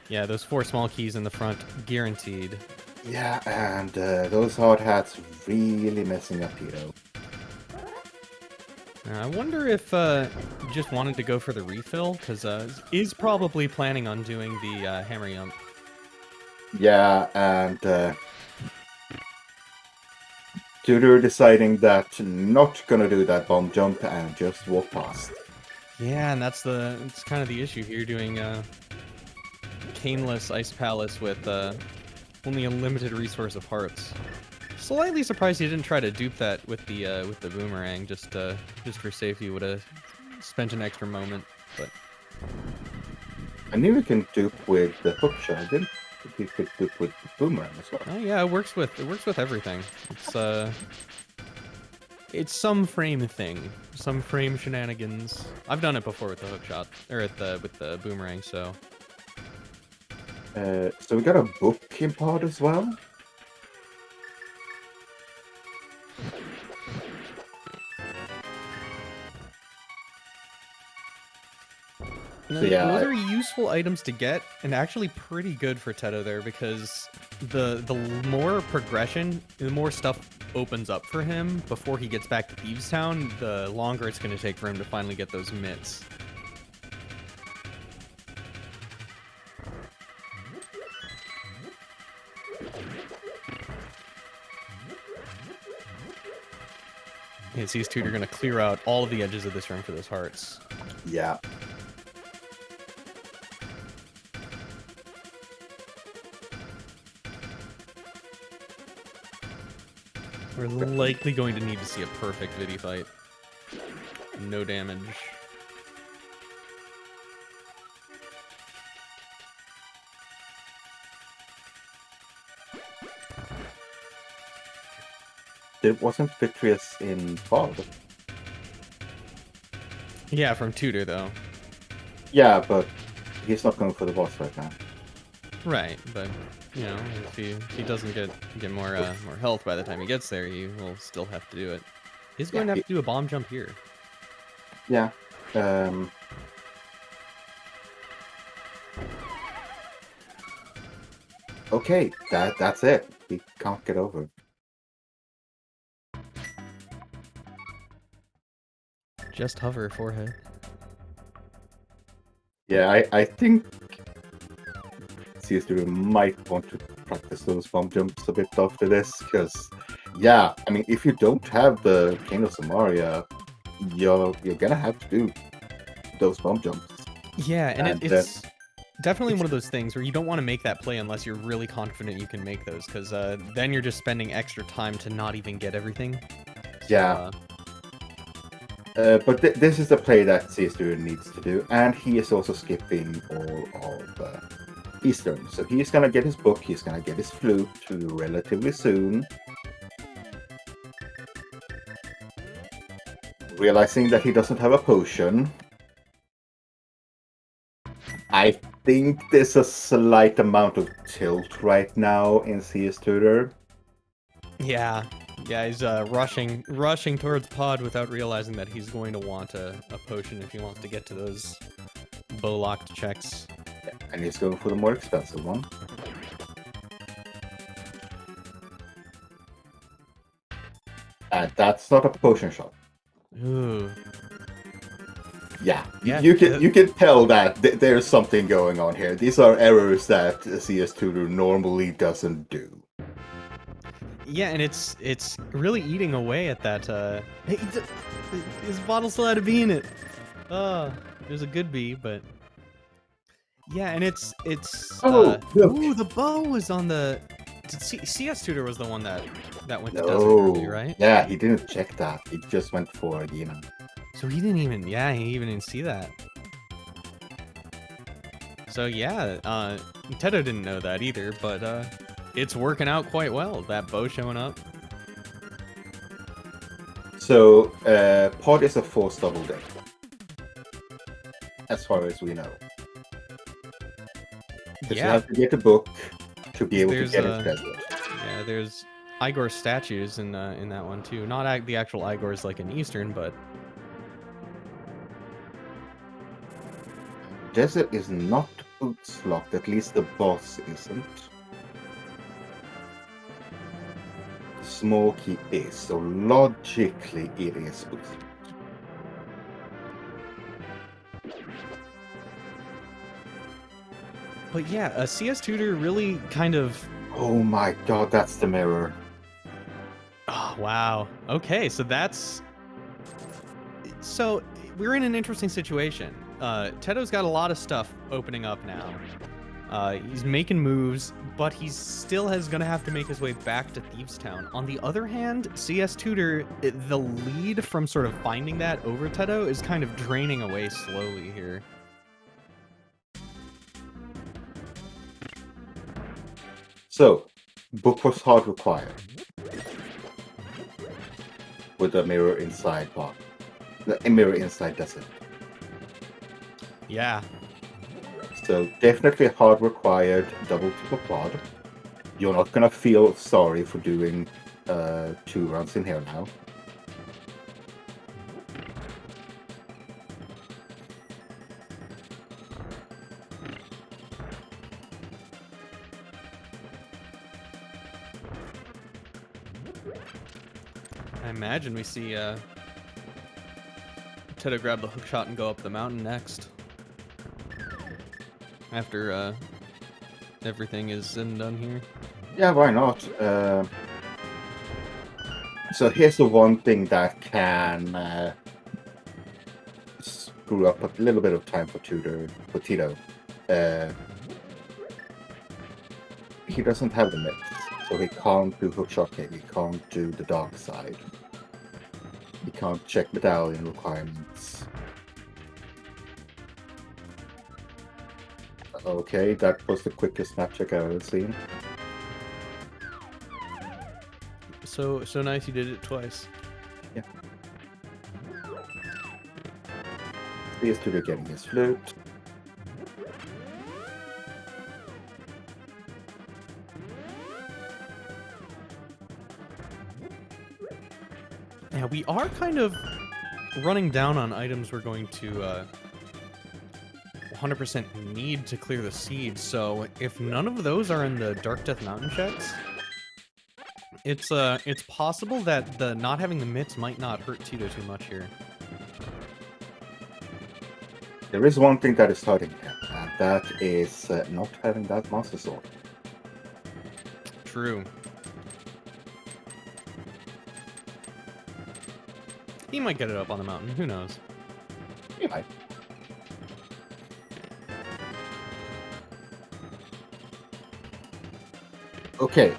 Yeah, those 4 small keys in the front, guaranteed. Yeah, and those hard hats really messing up Teto. I wonder if you just wanted to go for the refill, because is probably planning on doing the hammer yump. Yeah, and Tutor deciding that not gonna do that bomb jump and just walk past. Yeah, and it's kind of the issue here, doing caneless Ice Palace with only a limited resource of hearts. Slightly surprised he didn't try to dupe that with the boomerang, just for safety. Would have spent an extra moment, but I knew we can dupe with the hook shot. I didn't think we could dupe with the boomerang as well. oh yeah, it works with everything. It's some frame thing, some frame shenanigans. I've done it before with the hook shot or with the boomerang, so. So we got a book in pod as well. So yeah, Those are useful items to get, and actually pretty good for Teto there, because the more progression, the more stuff opens up for him before he gets back to Thieves Town, the longer it's going to take for him to finally get those mitts. Yeah, these two are going to clear out all of the edges of this room for those hearts. yeah. We're likely going to need to see a perfect Viddy fight. No damage. It wasn't Vitreous in pod. Yeah, from Tutor though. Yeah, but he's not going for the boss right now. Right, but you know, if he doesn't get more more health by the time he gets there, he will still have to do it. He's going to have to do a bomb jump here. Yeah. Okay, that's it. We can't get over. Just hover forehead. Yeah, I think cstutor might want to practice those bomb jumps a bit after this, because yeah, I mean, if you don't have the King of Samaria, you're gonna have to do those bomb jumps. Yeah, and it's definitely one of those things where you don't want to make that play unless you're really confident you can make those, because then you're just spending extra time to not even get everything. So, yeah. But this is the play that cstutor needs to do, and he is also skipping all of Eastern. So he's gonna get his book, he's gonna get his flute relatively soon. Realizing that he doesn't have a potion. I think there's a slight amount of tilt right now in cstutor. yeah, he's rushing towards pod without realizing that he's going to want a potion if he wants to get to those bow-locked checks. And he's going for the more expensive one. And that's not a potion shop. Ooh. Yeah, Yeah, you can tell that there's something going on here. These are errors that cstutor normally doesn't do. Yeah, and it's really eating away at that. Hey, his bottle still had a bee in it. There's a good bee, but yeah, and it's Oh, look. ooh, the bow was on the. CS Tutor was the one that went to desert No. early, right? Yeah, he didn't check that. He just went for Ganon. So he didn't even. Yeah, he even didn't see that. So yeah, Teto didn't know that either, but it's working out quite well. That bow showing up. So pod is a forced double day, as far as we know. Because you have to get a book to be able to get it desert. Yeah, there's Igor statues in that one too. Not the actual Igors like in Eastern, but Desert is not boots locked. At least the boss isn't. Smoky is, so logically it is boots locked. But yeah, a CS tutor really kind of... Oh my god, that's the mirror. Oh, wow. Okay, so that's... So, we're in an interesting situation. Teto's got a lot of stuff opening up now. He's making moves, but he still gonna have to make his way back to Thieves Town. On the other hand, CS Tutor, the lead from sort of finding that over Teto is kind of draining away slowly here. So, book was hard required. With a mirror inside box. The mirror inside doesn't. Yeah. So definitely hard required double to the quad. You're not gonna feel sorry for doing 2 runs in here now. I imagine we see Teto grab the hook shot and go up the mountain next. After everything is said and done here. Yeah, why not? So here's the one thing that can screw up a little bit of time for Teto. He doesn't have the mix, so he can't do hookshot cave, he can't do the dark side. He can't check medallion requirements. Okay, that was the quickest map check I've ever seen. So nice you did it twice. Yeah. He is to be getting his flute. Yeah, we are kind of running down on items we're going to 100% need to clear the seed, so if none of those are in the Dark Death Mountain checks, it's possible that the not having the mitts might not hurt Teto too much here. There is one thing that is hurting him, and that is not having that Master Sword. True. He might get it up on the mountain, who knows? He might. Okay,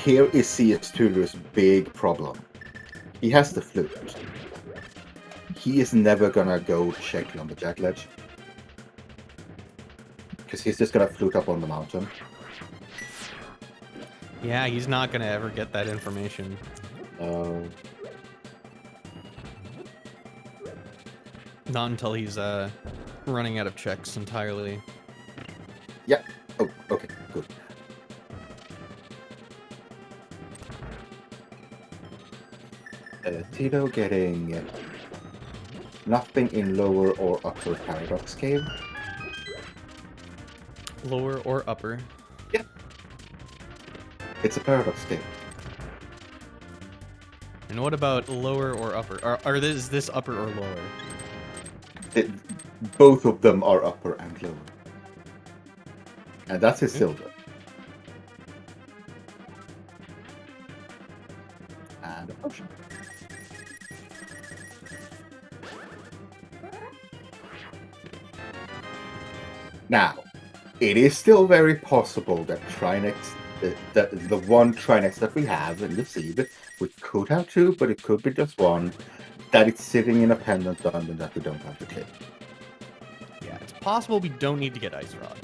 here is CS Tutor's big problem. He has the flute. He is never gonna go check Lumberjack Ledge. Because he's just gonna flute up on the mountain. Yeah, he's not gonna ever get that information. Not until he's running out of checks entirely. Yeah. Oh, okay, good. Teto getting nothing in lower or upper Paradox Cave. Lower or upper? Yeah. It's a Paradox Cave. And what about lower or upper? Is this upper or lower? Both of them are upper and lower. And that's his silver. And a potion. Now, it is still very possible that Trinex, the one Trinex that we have in the seed, we could have 2, but it could be just 1, that it's sitting in a pendant dungeon that we don't have to kill. Yeah, it's possible we don't need to get Ice Rod,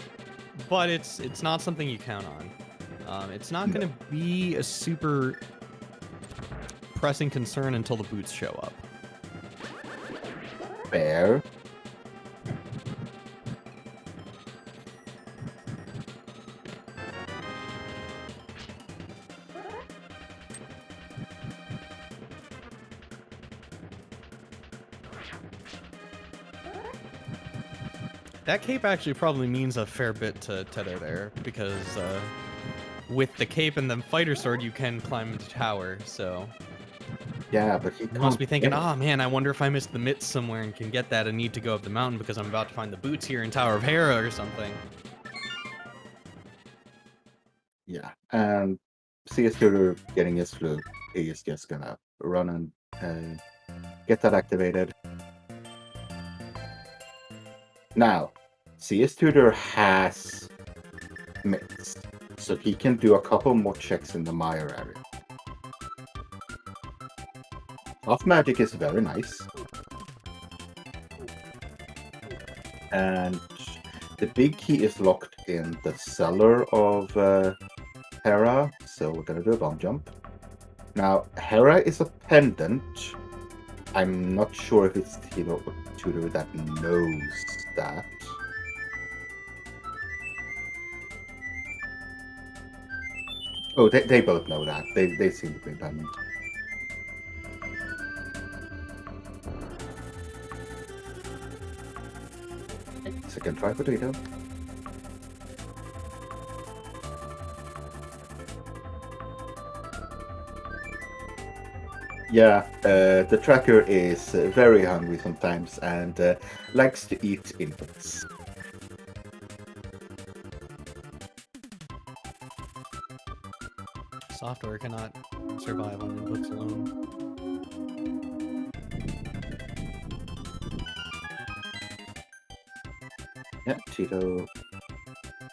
but it's not something you count on. It's not going to be a super pressing concern until the boots show up. Fair. That cape actually probably means a fair bit to Teto there, because with the cape and the fighter sword, you can climb the tower, so... Yeah, but he You must be thinking, yeah. oh man, I wonder if I missed the mitts somewhere and can get that and need to go up the mountain because I'm about to find the boots here in Tower of Hera or something. Yeah, and CS Tutor getting his flu, he is just gonna run and get that activated. Now, CS Tutor has mitts, so he can do a couple more checks in the Mire area. Off magic is very nice. And the big key is locked in the cellar of Hera, so we're gonna do a bomb jump. Now, Hera is a pendant. I'm not sure if it's Teto or Tutor that knows that. Oh, they both know that. They seem to be pendant. Second try for Teto. Yeah, the tracker is very hungry sometimes and likes to eat infants. Software cannot survive on inputs alone. Yeah, Teto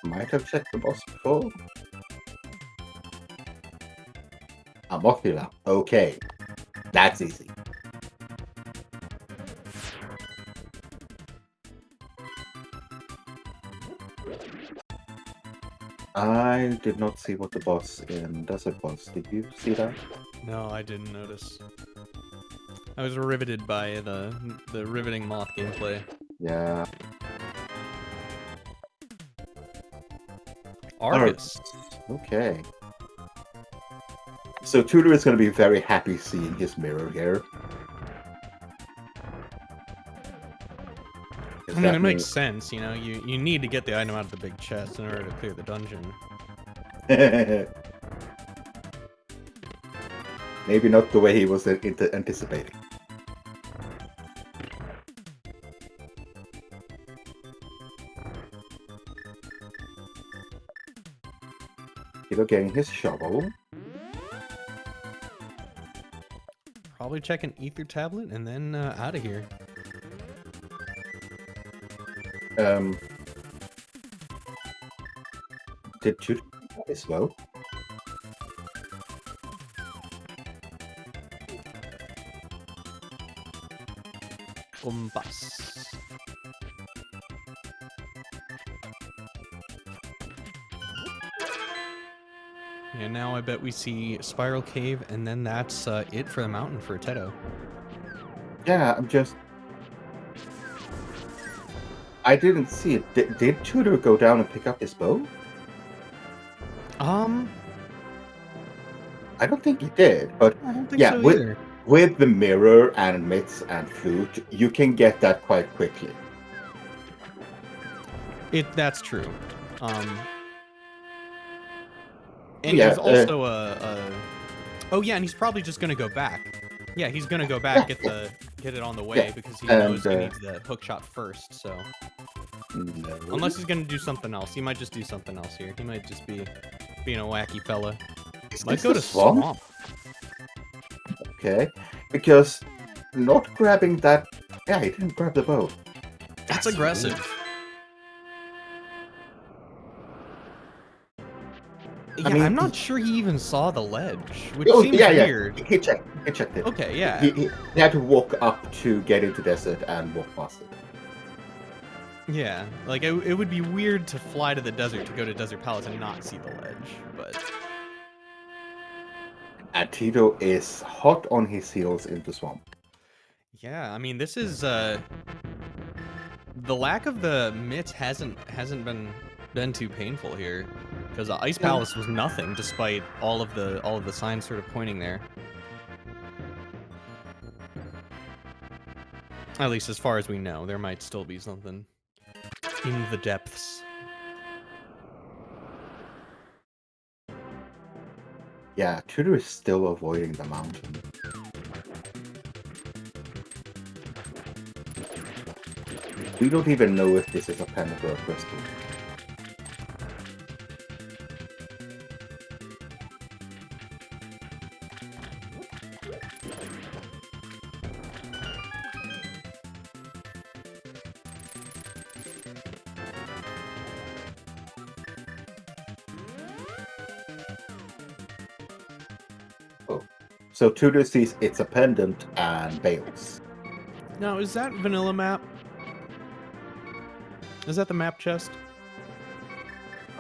might have checked the boss before. Amokula. Okay, that's easy. I did not see what the boss in Desert was. Did you see that? No, I didn't notice. I was riveted by the riveting moth gameplay. Yeah. Argus. Okay. So Tudor is going to be very happy seeing his mirror here. I mean, it makes sense, you know. You need to get the item out of the big chest in order to clear the dungeon. Maybe not the way he was anticipating. Teto getting his shovel. Probably check an ether tablet and then out of here. Did Tudor as well? Umbas. Yeah, now I bet we see Spiral Cave, and then that's it for the mountain for Teto. Yeah, I didn't see it. Did Tudor go down and pick up his bow? I don't think he did, but I don't think yeah, so either. with the mirror and mitts and flute, you can get that quite quickly. That's true. And Yeah, there's also oh yeah, and he's probably just gonna go back. Yeah, he's gonna go back, get it on the way, because he knows he needs the hook shot first, so. No. Unless he's gonna do something else. He might just do something else here. He might just be being a wacky fella. Might go to swamp. Okay, because not grabbing that... Yeah, he didn't grab the bow. That's aggressive. Yeah, I mean, I'm not sure he even saw the ledge, which seems weird. He checked it. Okay, yeah. He had to walk up to get into desert and walk past it. Yeah, like, it would be weird to fly to the desert to go to Desert Palace and not see the ledge, but... And Teto is hot on his heels into swamp. Yeah, I mean, this is, the lack of the mitts hasn't been too painful here, because the Ice Palace was nothing, despite all of the signs sort of pointing there. At least as far as we know, there might still be something in the depths. Yeah, Tudor is still avoiding the mountain. We don't even know if this is a pendant or a crystal. So Tudor sees it's a pendant and bails. Now, is that vanilla map? Is that the map chest?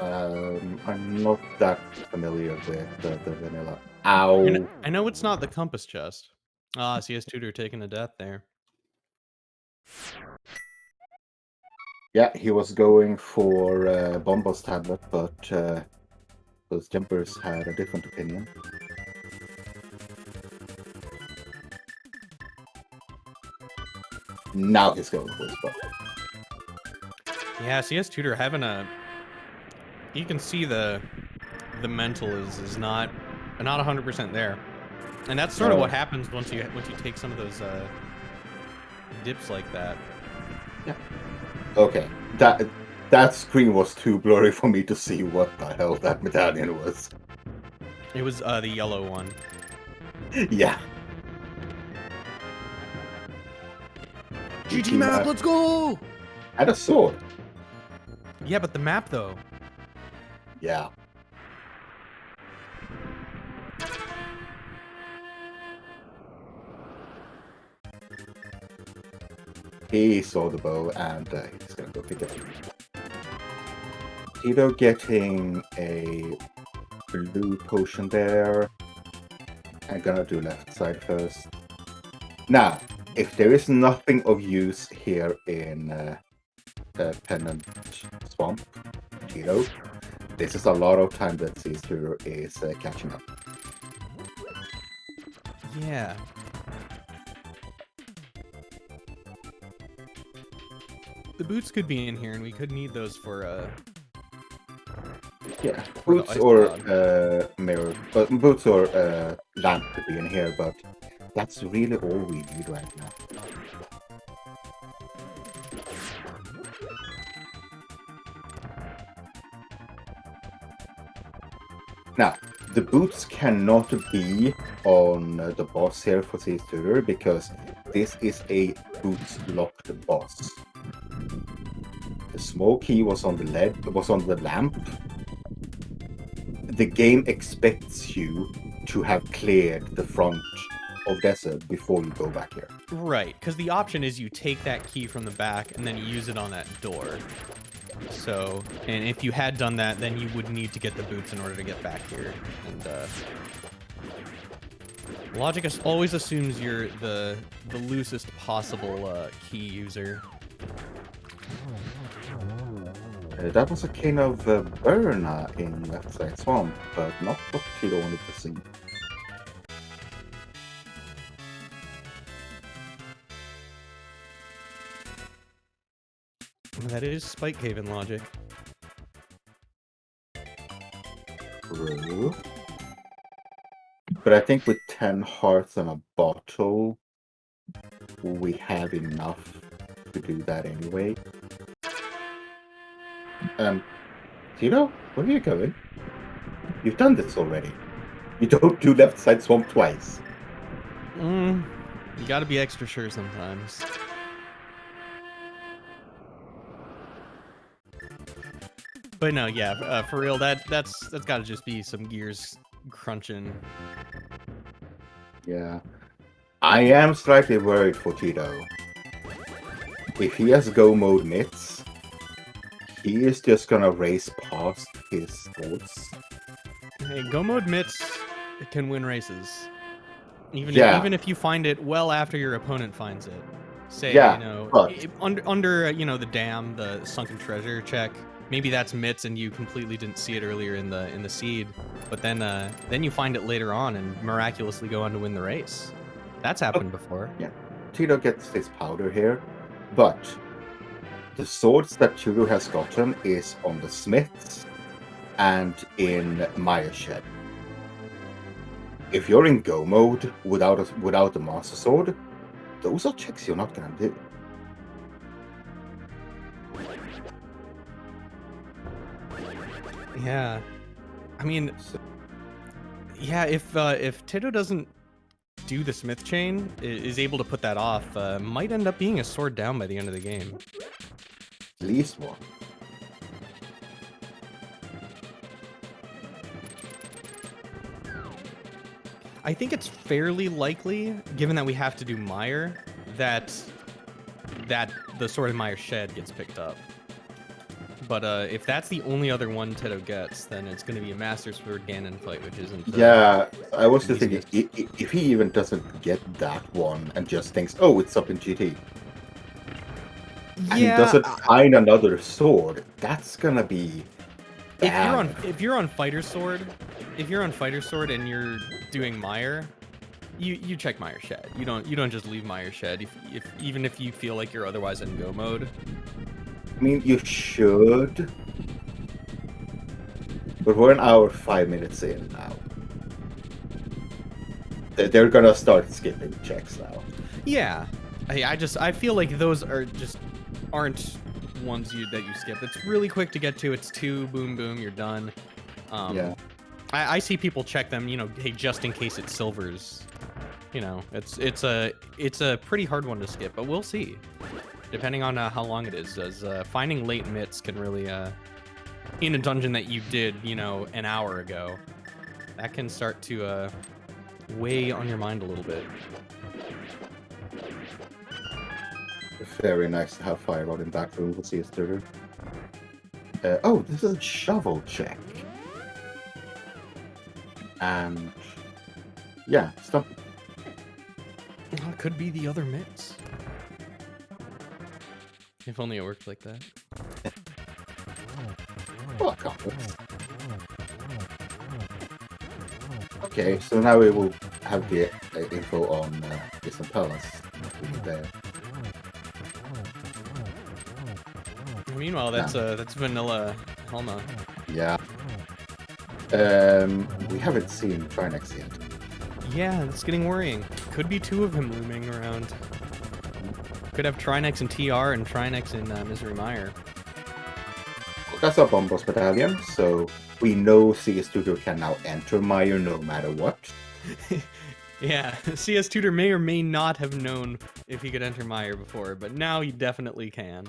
I'm not that familiar with the vanilla. Ow. I know it's not the compass chest. Ah, CS Tutor taking a death there. Yeah, he was going for Bombo's tablet, but those jumpers had a different opinion. Now he's going for his bow. Yeah, CS Tutor having a... You can see the mental is not 100% there. And that's sort of what happens once you take some of those dips like that. Yeah. Okay. That screen was too blurry for me to see what the hell that medallion was. It was the yellow one. Yeah. GT map, let's go! And a sword. Yeah, but the map though. Yeah. He saw the bow and he's gonna go pick it up. Teto getting a blue potion there. I'm gonna do left side first. Now, if there is nothing of use here in the Pennant Swamp, Teto, this is a lot of time that Caesar is catching up. Yeah. The boots could be in here, and we could need those for yeah, for boots or mirror, but boots or lamp could be in here, but that's really all we need right now. Now, the boots cannot be on the boss here for Seas Tutor because this is a boots locked boss. The small key was on the lamp. The game expects you to have cleared the front of desert before you go back here. Right, because the option is you take that key from the back and then you use it on that door. So, and if you had done that, then you would need to get the boots in order to get back here. And logic always assumes you're the loosest possible key user. That was a kind of burn in Left Side Swamp, but not what Teto wanted to see. That is Spike Haven logic. True. But I think with 10 hearts and a bottle, we have enough to do that anyway. Teto, where are you going? You've done this already. You don't do Left Side Swamp twice. You gotta be extra sure sometimes. But no, yeah, for real, that's gotta just be some gears crunching. Yeah. I am slightly worried for Teto. If he has go mode mitts, he is just gonna race past his swords. Hey, go mode mitts can win races. Even if you find it well after your opponent finds it. Say, yeah, you know, but under you know, the dam, the sunken treasure check. Maybe that's mitts and you completely didn't see it earlier in the seed, but then you find it later on and miraculously go on to win the race. That's happened before. Yeah, Teto gets this powder here, but the swords that Teto has gotten is on the smiths and in Maya Shed. If you're in go mode without the master sword, those are checks you're not gonna do. Yeah, I mean, yeah. If Teto doesn't do the smith chain, is able to put that off, might end up being a sword down by the end of the game. At least one. I think it's fairly likely, given that we have to do Mire, that the Sword of Mire shed gets picked up. But if that's the only other one Teto gets, then it's going to be a Master Sword Ganon fight, which isn't. Yeah, I was just easiest. thinking, if he even doesn't get that one and just thinks, oh, it's up in GT, and he doesn't find another sword, that's gonna be bad. If you're on Fighter Sword and you're doing Mire, you check Mire Shed. You don't just leave Mire Shed even if you feel like you're otherwise in go mode. I mean, you should, but we're an hour 5 minutes in now. They're gonna start skipping checks now. Yeah, I feel like those aren't ones that you skip. It's really quick to get to. It's 2, boom, boom, you're done. Yeah. I see people check them, hey, just in case it silvers. It's a pretty hard one to skip, but we'll see. Depending on how long it is, as finding late mitts can really, in a dungeon that you did, an hour ago, that can start to weigh on your mind a little bit. Very nice to have fire rod in back room. We'll see a stirrer. Oh, this is a shovel check. And yeah, stop. Well, it could be the other mitts. If only it worked like that. Well, okay, so now we will have the info on Distant Palace. There. Meanwhile, that's vanilla Helma. Yeah. We haven't seen Trinex yet. Yeah, that's getting worrying. Could be 2 of him looming around. Could have Trinex in TR and Trinex in Misery Mire. Well, that's our bomb boss battalion, so we know CS Tutor can now enter Mire no matter what. Yeah, CS Tutor may or may not have known if he could enter Mire before, but now he definitely can.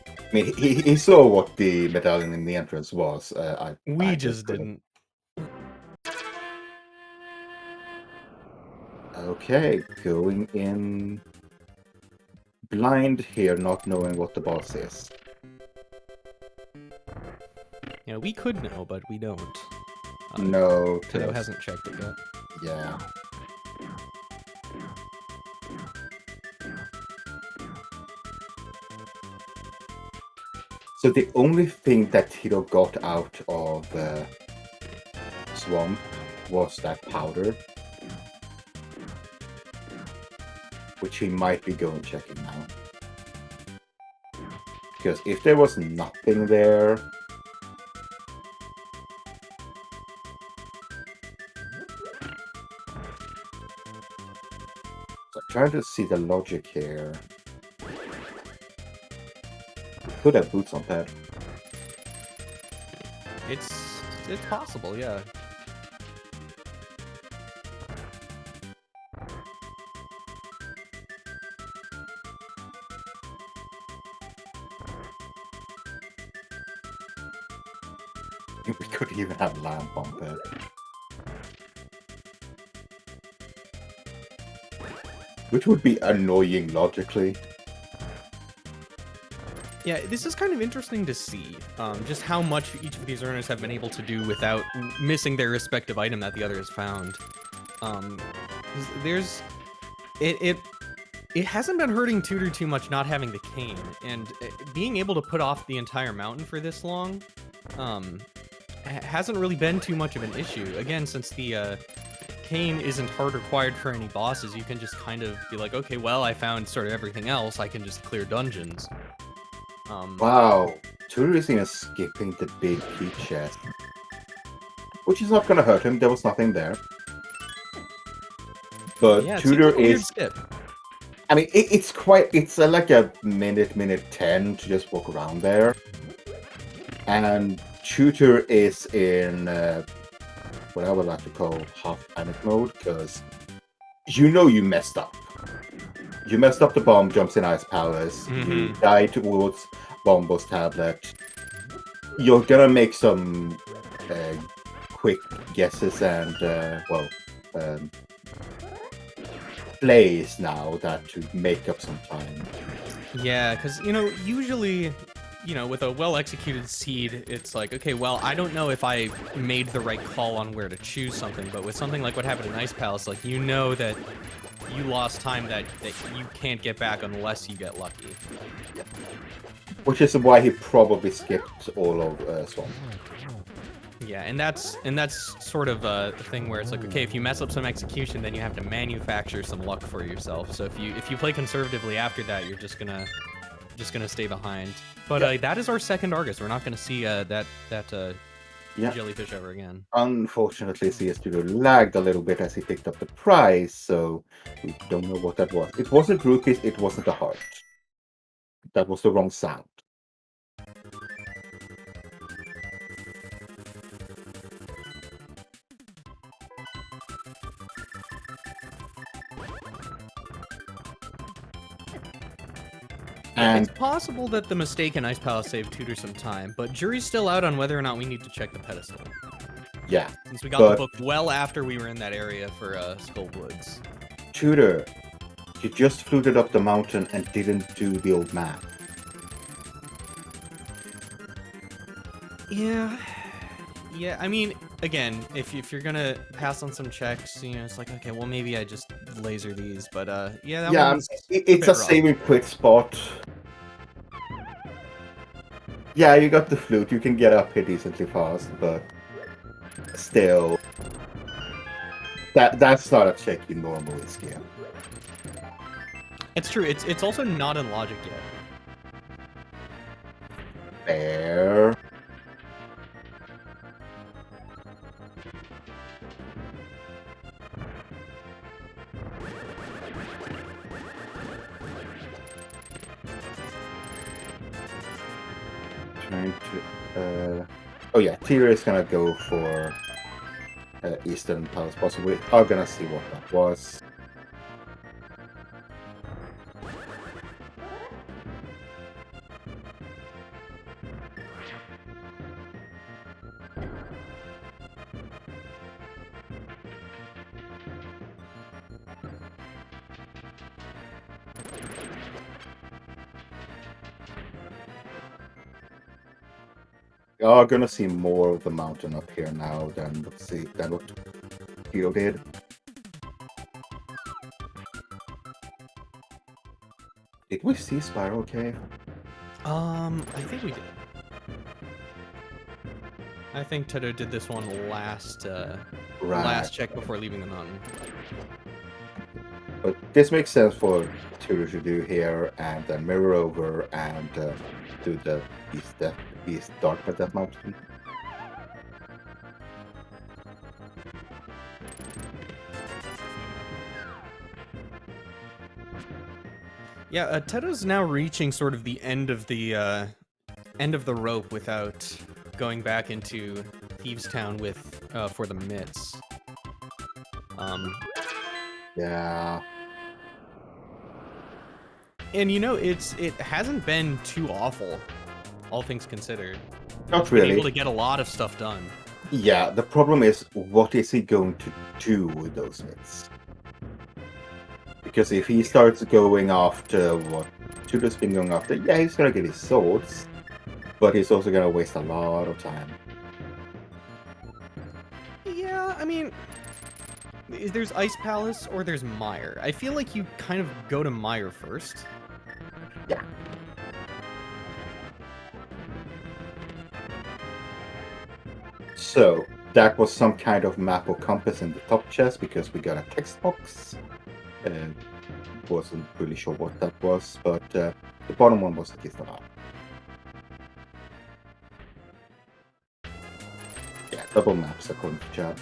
I mean, he saw what the medallion in the entrance was. We just didn't. Okay, going in blind here, not knowing what the boss is. Yeah, we could know, but we don't. No. Teto hasn't checked it yet. Yeah. So the only thing that Teto got out of Swamp was that powder, which he might be going checking now. Because if there was nothing there, so I'm trying to see the logic here. Could have boots on pad. It's possible, yeah. We could even have lamp on pad. Which would be annoying logically. Yeah, this is kind of interesting to see, just how much each of these earners have been able to do without missing their respective item that the other has found. It hasn't been hurting Tutor too much not having the cane, and being able to put off the entire mountain for this long, hasn't really been too much of an issue. Again, since the cane isn't hard required for any bosses, you can just kind of be like, okay, well, I found sort of everything else, I can just clear dungeons. Wow, Tutor is even skipping the big key chest. Which is not gonna hurt him, there was nothing there. But yeah, Tutor is... skip. I mean, it's like a minute 10 to just walk around there. And Tutor is in what I would like to call half panic mode, because you know you messed up. You messed up the bomb, jumps in Ice Palace, you die towards Bombo's tablet. You're gonna make some quick guesses and, well, plays now that to make up some time. Yeah, because, usually, with a well-executed seed, it's like, okay, well, I don't know if I made the right call on where to choose something, but with something like what happened in Ice Palace, like, you know that you lost time that you can't get back unless you get lucky. Which is why he probably skipped all of Swamp. Yeah, and that's sort of a thing where it's like, okay, if you mess up some execution, then you have to manufacture some luck for yourself. So if you play conservatively after that, you're just gonna stay behind. But that is our second Argus. We're not gonna see that jellyfish ever again. Unfortunately, CS2 lagged a little bit as he picked up the prize, so we don't know what that was. It wasn't rupees, it wasn't a heart. That was the wrong sound. And it's possible that the mistake in Ice Palace saved Tutor some time, but jury's still out on whether or not we need to check the pedestal. Yeah. Since we got the book well after we were in that area for Skull Woods. Tutor, you just fluted up the mountain and didn't do the old map. Yeah. Yeah, I mean, again, if you're gonna pass on some checks, it's like, okay, well, maybe I just laser these, but yeah, it's a save and quit spot. Yeah, you got the flute, you can get up here decently fast, but still, that's not a check you normally scale. It's true. It's also not in logic yet. Fair. Trying to. Oh yeah, Tyr is gonna go for Eastern Palace possibly. I'm gonna see what that was. We are gonna see more of the mountain up here now than what Teto did. Did we see Spiral Cave? I think we did. I think Teto did this one last check before leaving the mountain. But this makes sense for Tutor to do here, and then mirror over and do the east dark at that mountain. Yeah, Teto's now reaching sort of the end of the rope without going back into Thieves Town with for the mitts. Yeah. And it hasn't been too awful, all things considered. Not He's really. been able to get a lot of stuff done. Yeah, the problem is, what is he going to do with those mitts? Because if he starts going after what Tutor's been going after, yeah, he's gonna get his swords, but he's also gonna waste a lot of time. Yeah, I mean, there's Ice Palace or there's Mire. I feel like you kind of go to Mire first. Yeah. So, that was some kind of map or compass in the top chest because we got a text box. Wasn't really sure what that was, but the bottom one was at least a map. Yeah, double maps according to Chad.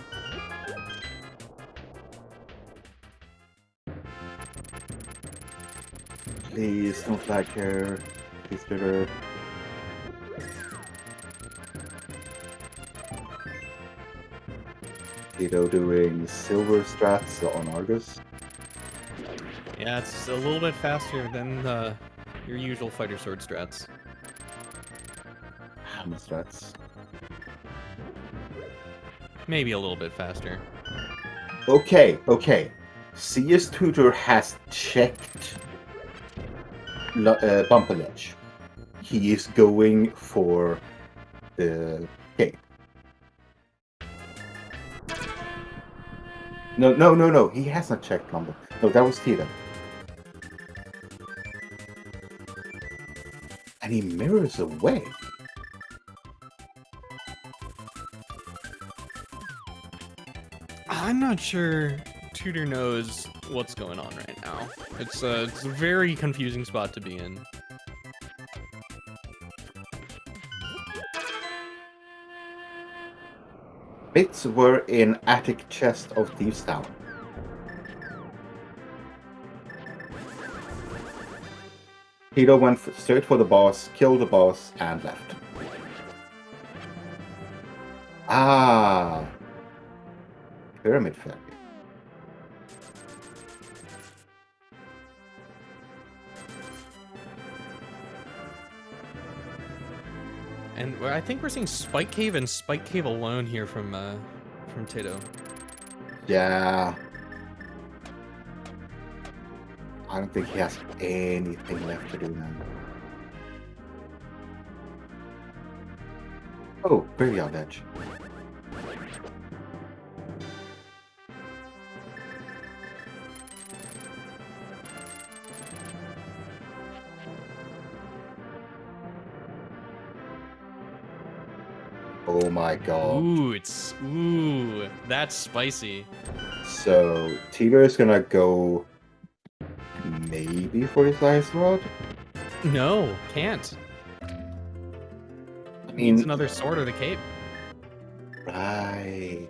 Please don't flag here. Please, Twitter. Teto doing silver strats on Argus. Yeah, it's a little bit faster than your usual fighter sword strats. Hammer strats. Maybe a little bit faster. Okay. CS Tutor has checked Bumper Ledge. He is going for the cape. No. He hasn't checked Lumber. No, that was Teto. And he mirrors away. I'm not sure Tutor knows what's going on right now. It's a very confusing spot to be in. Bits were in attic chest of Thieves Tower. Tito went straight for the boss, killed the boss, and left. Ah, Pyramid Fairy. And I think we're seeing Spike Cave and Spike Cave alone here from Teto. Yeah. I don't think he has anything left to do now. Oh, Graveyard Edge. Oh my god. Ooh, that's spicy. So, Tito is gonna go maybe for his last rod? No, can't. I Needs mean, another sword or the cape. right.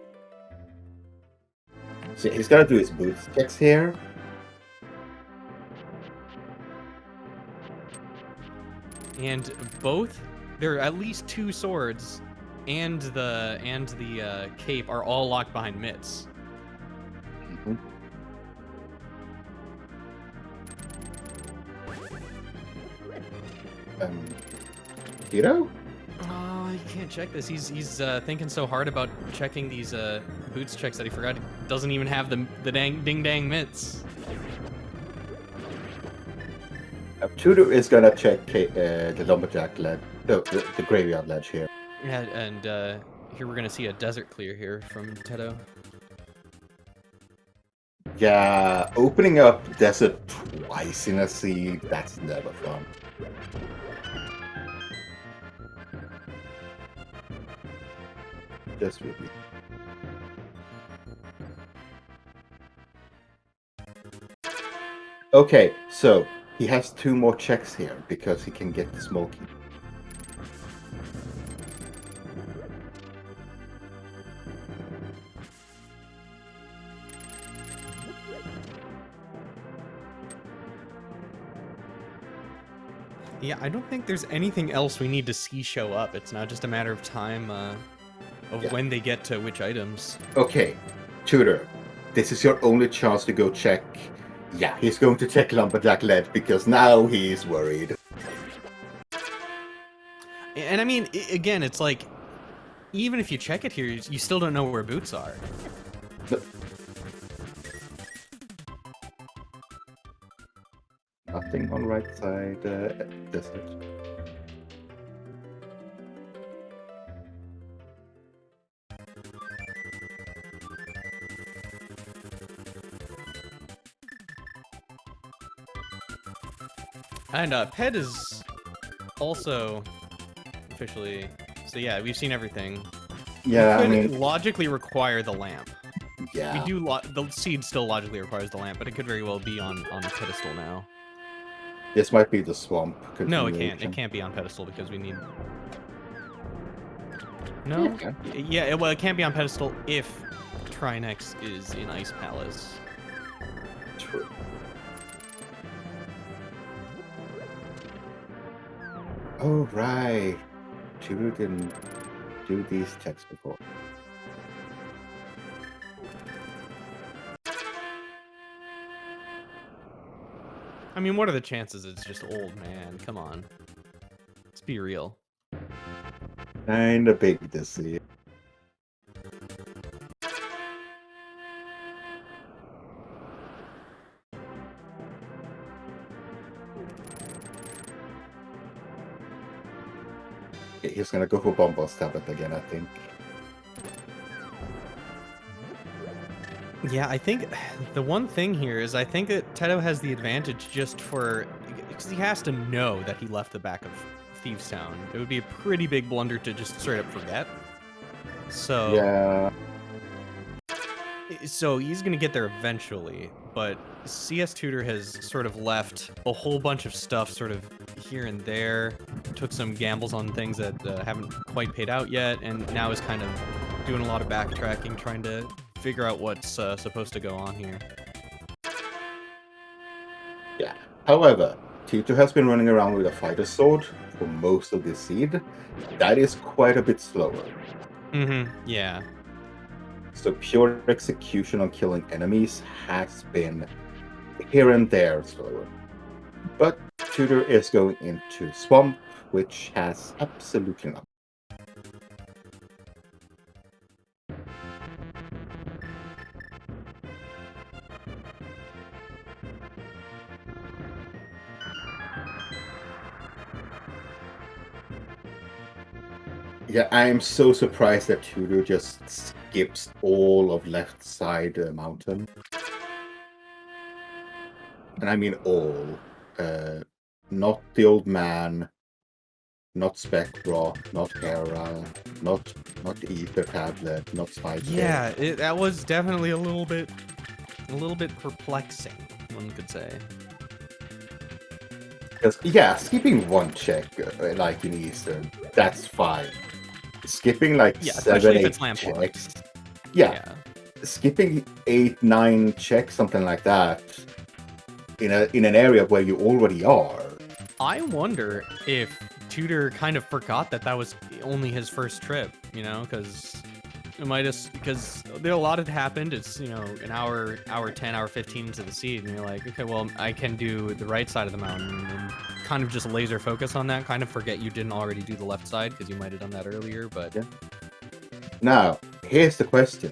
So he's gotta do his boots checks here. And both, there are at least 2 swords, and the cape are all locked behind mitts. Mm-hmm. Tito? Oh, you can't check this. He's thinking so hard about checking these boots checks that he forgot he doesn't even have the ding dang mitts. Tudor is gonna check the lumberjack ledge, the graveyard ledge here. Yeah, and here we're gonna see a desert clear here from Teto. Yeah, opening up desert twice in a seed, that's never fun. Just with me. Okay, so he has 2 more checks here because he can get the smoky. Yeah, I don't think there's anything else we need to see show up. It's now just a matter of time of when they get to which items. Okay, Tudor, this is your only chance to go check. Yeah, he's going to check lumberjack ledge because now he's worried. And I mean, again, it's like, even if you check it here, you still don't know where boots are. Nothing on right side desert. And Ped is also officially. So yeah, we've seen everything. Yeah, We I could mean, logically require the lamp. yeah. We do. The seed still logically requires the lamp, but it could very well be on the pedestal now. This might be the swamp. No, it can't. It can't be on pedestal because we need. No. Yeah, Yeah. Well, it can't be on pedestal if Trinex is in Ice Palace. true. Oh, right. Tudor didn't do these checks before. I mean, what are the chances it's just old, man? Come on. Let's be real. Kinda big to see. He's gonna go for Bombos Tablet again, I think. Yeah, I think the one thing here is I think that Teto has the advantage just for because he has to know that he left the back of Thieves Town. It would be a pretty big blunder to just straight up forget. So Yeah. So he's gonna get there eventually, but CS Tutor has sort of left a whole bunch of stuff sort of here and there, took some gambles on things that haven't quite paid out yet, and now is kind of doing a lot of backtracking, trying to figure out what's supposed to go on here. Yeah. However, Tito has been running around with a fighter sword for most of this seed. That is quite a bit slower. Yeah. So pure execution on killing enemies has been here and there slower. But Tudor is going into Swamp, which has absolutely nothing. Yeah, I'm so surprised that Tudor just skips all of left side mountain. And I mean all. Not the old man, not Spectra, not Hera, not Ether Tablet, not Spike. Yeah, that was definitely a little bit perplexing, one could say. Because, yeah, skipping one check, like in Eastern, that's fine. Skipping like Yeah, 7, especially if 8 it's lamp-locked. checks. Yeah. Skipping 8, 9 checks, something like that, in an area where you already are. I wonder if Tudor kind of forgot that was only his first trip, you know, because a lot had happened. It's, you know, an hour 10, hour 15 into the seed, and you're like, okay, well, I can do the right side of the mountain, and kind of just laser focus on that, kind of forget you didn't already do the left side, because you might have done that earlier, but... Yeah. Now, here's the question.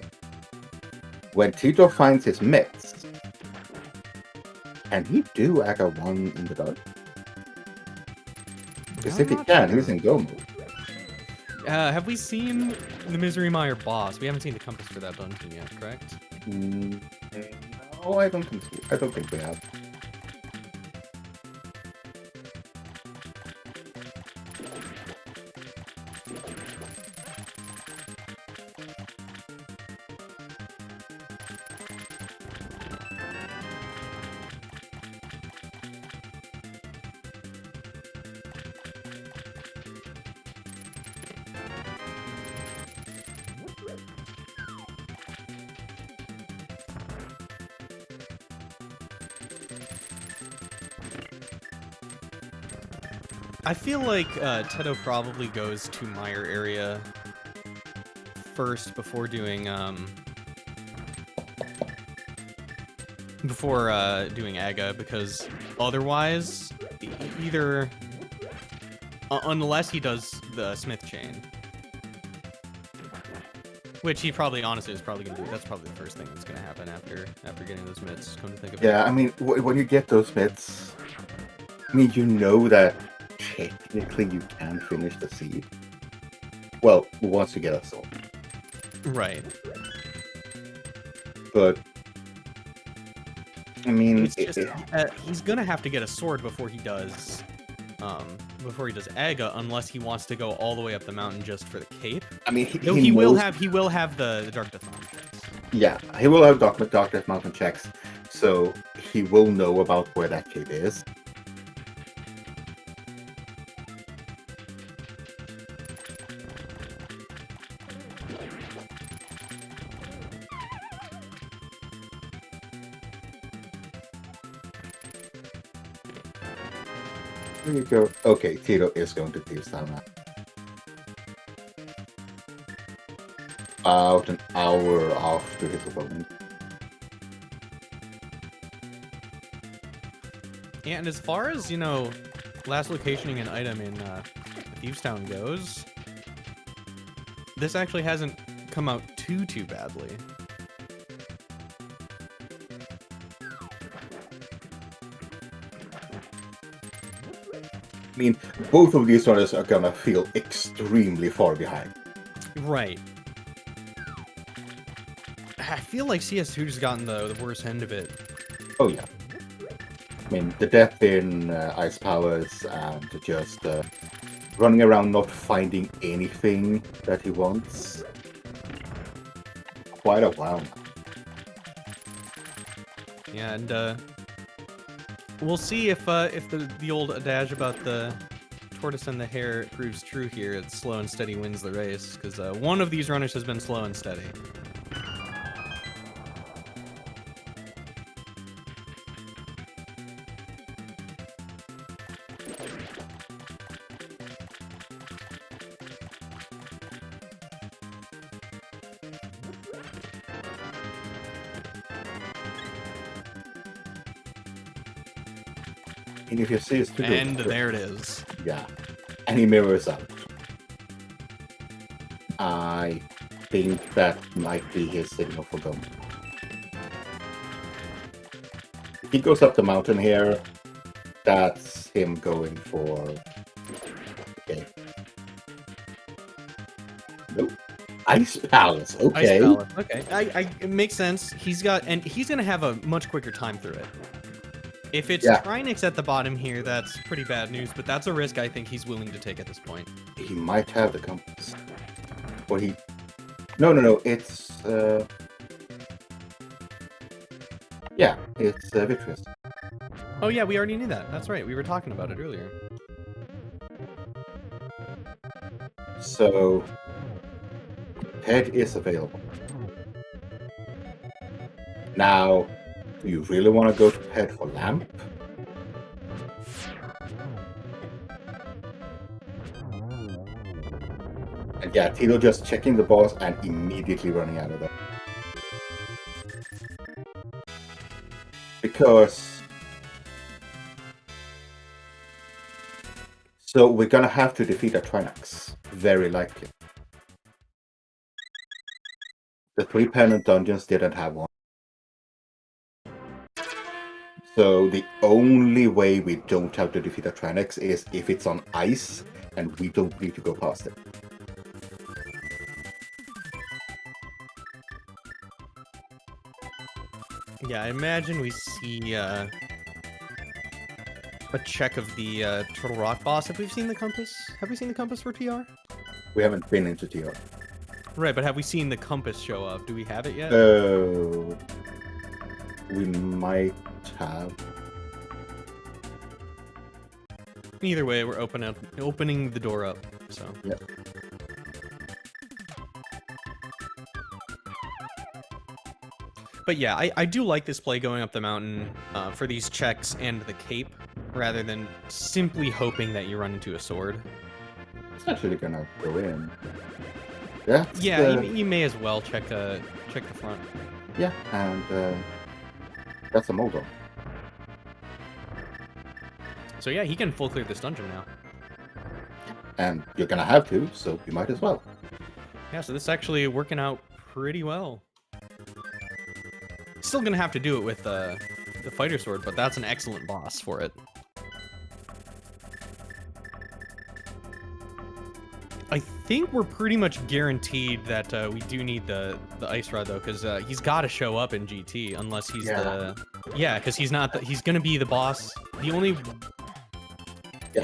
When Tito finds his mitts, can he do Aga 1 in the dark? Because if he can, he's in go mode. Have we seen the Misery Mire boss? We haven't seen the compass for that dungeon yet, correct? No, I don't think so. I don't think we have. I feel like Teto probably goes to Mire area first before doing doing Aga, because otherwise, either unless he does the Smith chain, which he probably honestly is probably gonna do. That's probably the first thing that's gonna happen after getting those mitts. Come to think of it. Yeah, I mean, when you get those mitts, I mean, you know that technically you can finish the seed. Well, once you get a soul. Right. But I mean, it's just he's gonna have to get a sword before he does Aga, unless he wants to go all the way up the mountain just for the cape. I mean, he will have the Dark Death Mountain checks. Yeah, he will have Dark Death Mountain checks, so he will know about where that cape is. There you go. Okay, Tito is going to Thieves Town now. About an hour after his opponent. Yeah, and as far as, you know, last locationing an item in Thieves Town goes, this actually hasn't come out too badly. I mean, both of these runners are gonna feel extremely far behind. Right. I feel like CS2's gotten the worst end of it. Oh yeah. I mean, the depth in Ice Powers and just running around not finding anything that he wants. Quite a while now. Yeah, and we'll see if the old adage about the tortoise and the hare proves true here. It's slow and steady wins the race, because one of these runners has been slow and steady. And if you see his And there it is. Yeah. And he mirrors out. I think that might be his signal for going. He goes up the mountain here. That's him going for... Okay. Nope. Ice Palace. Okay. Ice Palace. Okay. It makes sense. He's gonna have a much quicker time through it. If it's Trinix at the bottom here, that's pretty bad news, but that's a risk I think he's willing to take at this point. He might have the compass. Or he... No. It's... Yeah, it's Vitreous. Oh yeah, we already knew that. That's right. We were talking about it earlier. So... Head is available. Now... Do you really want to go to Head for Lamp? And yeah, Teto just checking the boss and immediately running out of there. Because... So we're gonna have to defeat a Trinax. Very likely. The 3 pennant dungeons didn't have one. So the only way we don't have to defeat a Trinax is if it's on ice and we don't need to go past it. Yeah, I imagine we see a check of the Turtle Rock boss. Have we seen the compass? Have we seen the compass for TR? We haven't been into TR. Right, but have we seen the compass show up? Do we have it yet? We might have. Either way, we're opening the door up, so. Yep. But yeah, I do like this play going up the mountain for these checks and the cape, rather than simply hoping that you run into a sword. It's actually gonna go in. Yeah. Yeah, you may as well check the front. Yeah, and that's a Moldor. So yeah, he can full clear this dungeon now. And you're gonna have to, so you might as well. Yeah, so this is actually working out pretty well. Still gonna have to do it with the fighter sword, but that's an excellent boss for it. I think we're pretty much guaranteed that we do need the ice rod though, because he's got to show up in GT unless he's because he's not he's gonna be the boss. The only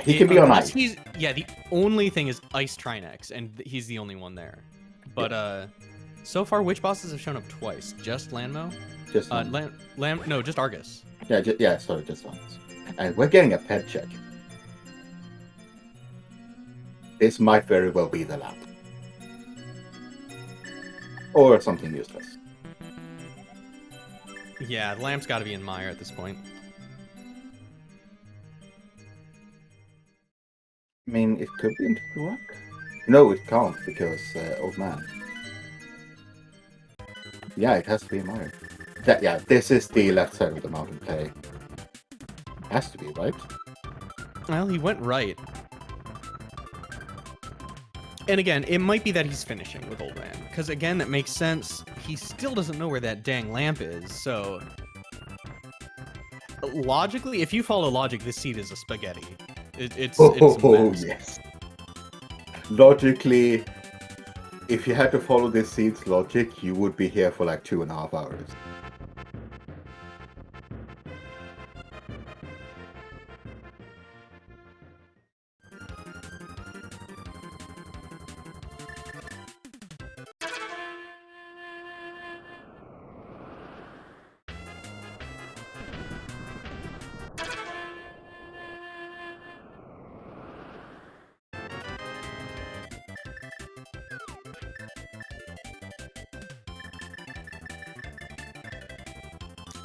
he can be on ice. The only thing is Ice Trinax, and he's the only one there. But so far, which bosses have shown up twice? Just Lanmo? Just no, just Argus. Yeah, sorry, just once. And we're getting a pet check. This might very well be the lamp. Or something useless. Yeah, the lamp's got to be in Mire at this point. I mean, it could be into the rock. No, it can't, because old man. Yeah, it has to be in Mire. Yeah, this is the left side of the mountain play. Has to be, right? Well, he went right. And again, it might be that he's finishing with Old Man. Because again, that makes sense. He still doesn't know where that dang lamp is, so... Logically, if you follow logic, this seat is a spaghetti. It's Oh, immense. yes. Logically, if you had to follow this scene's logic, you would be here for like 2.5 hours.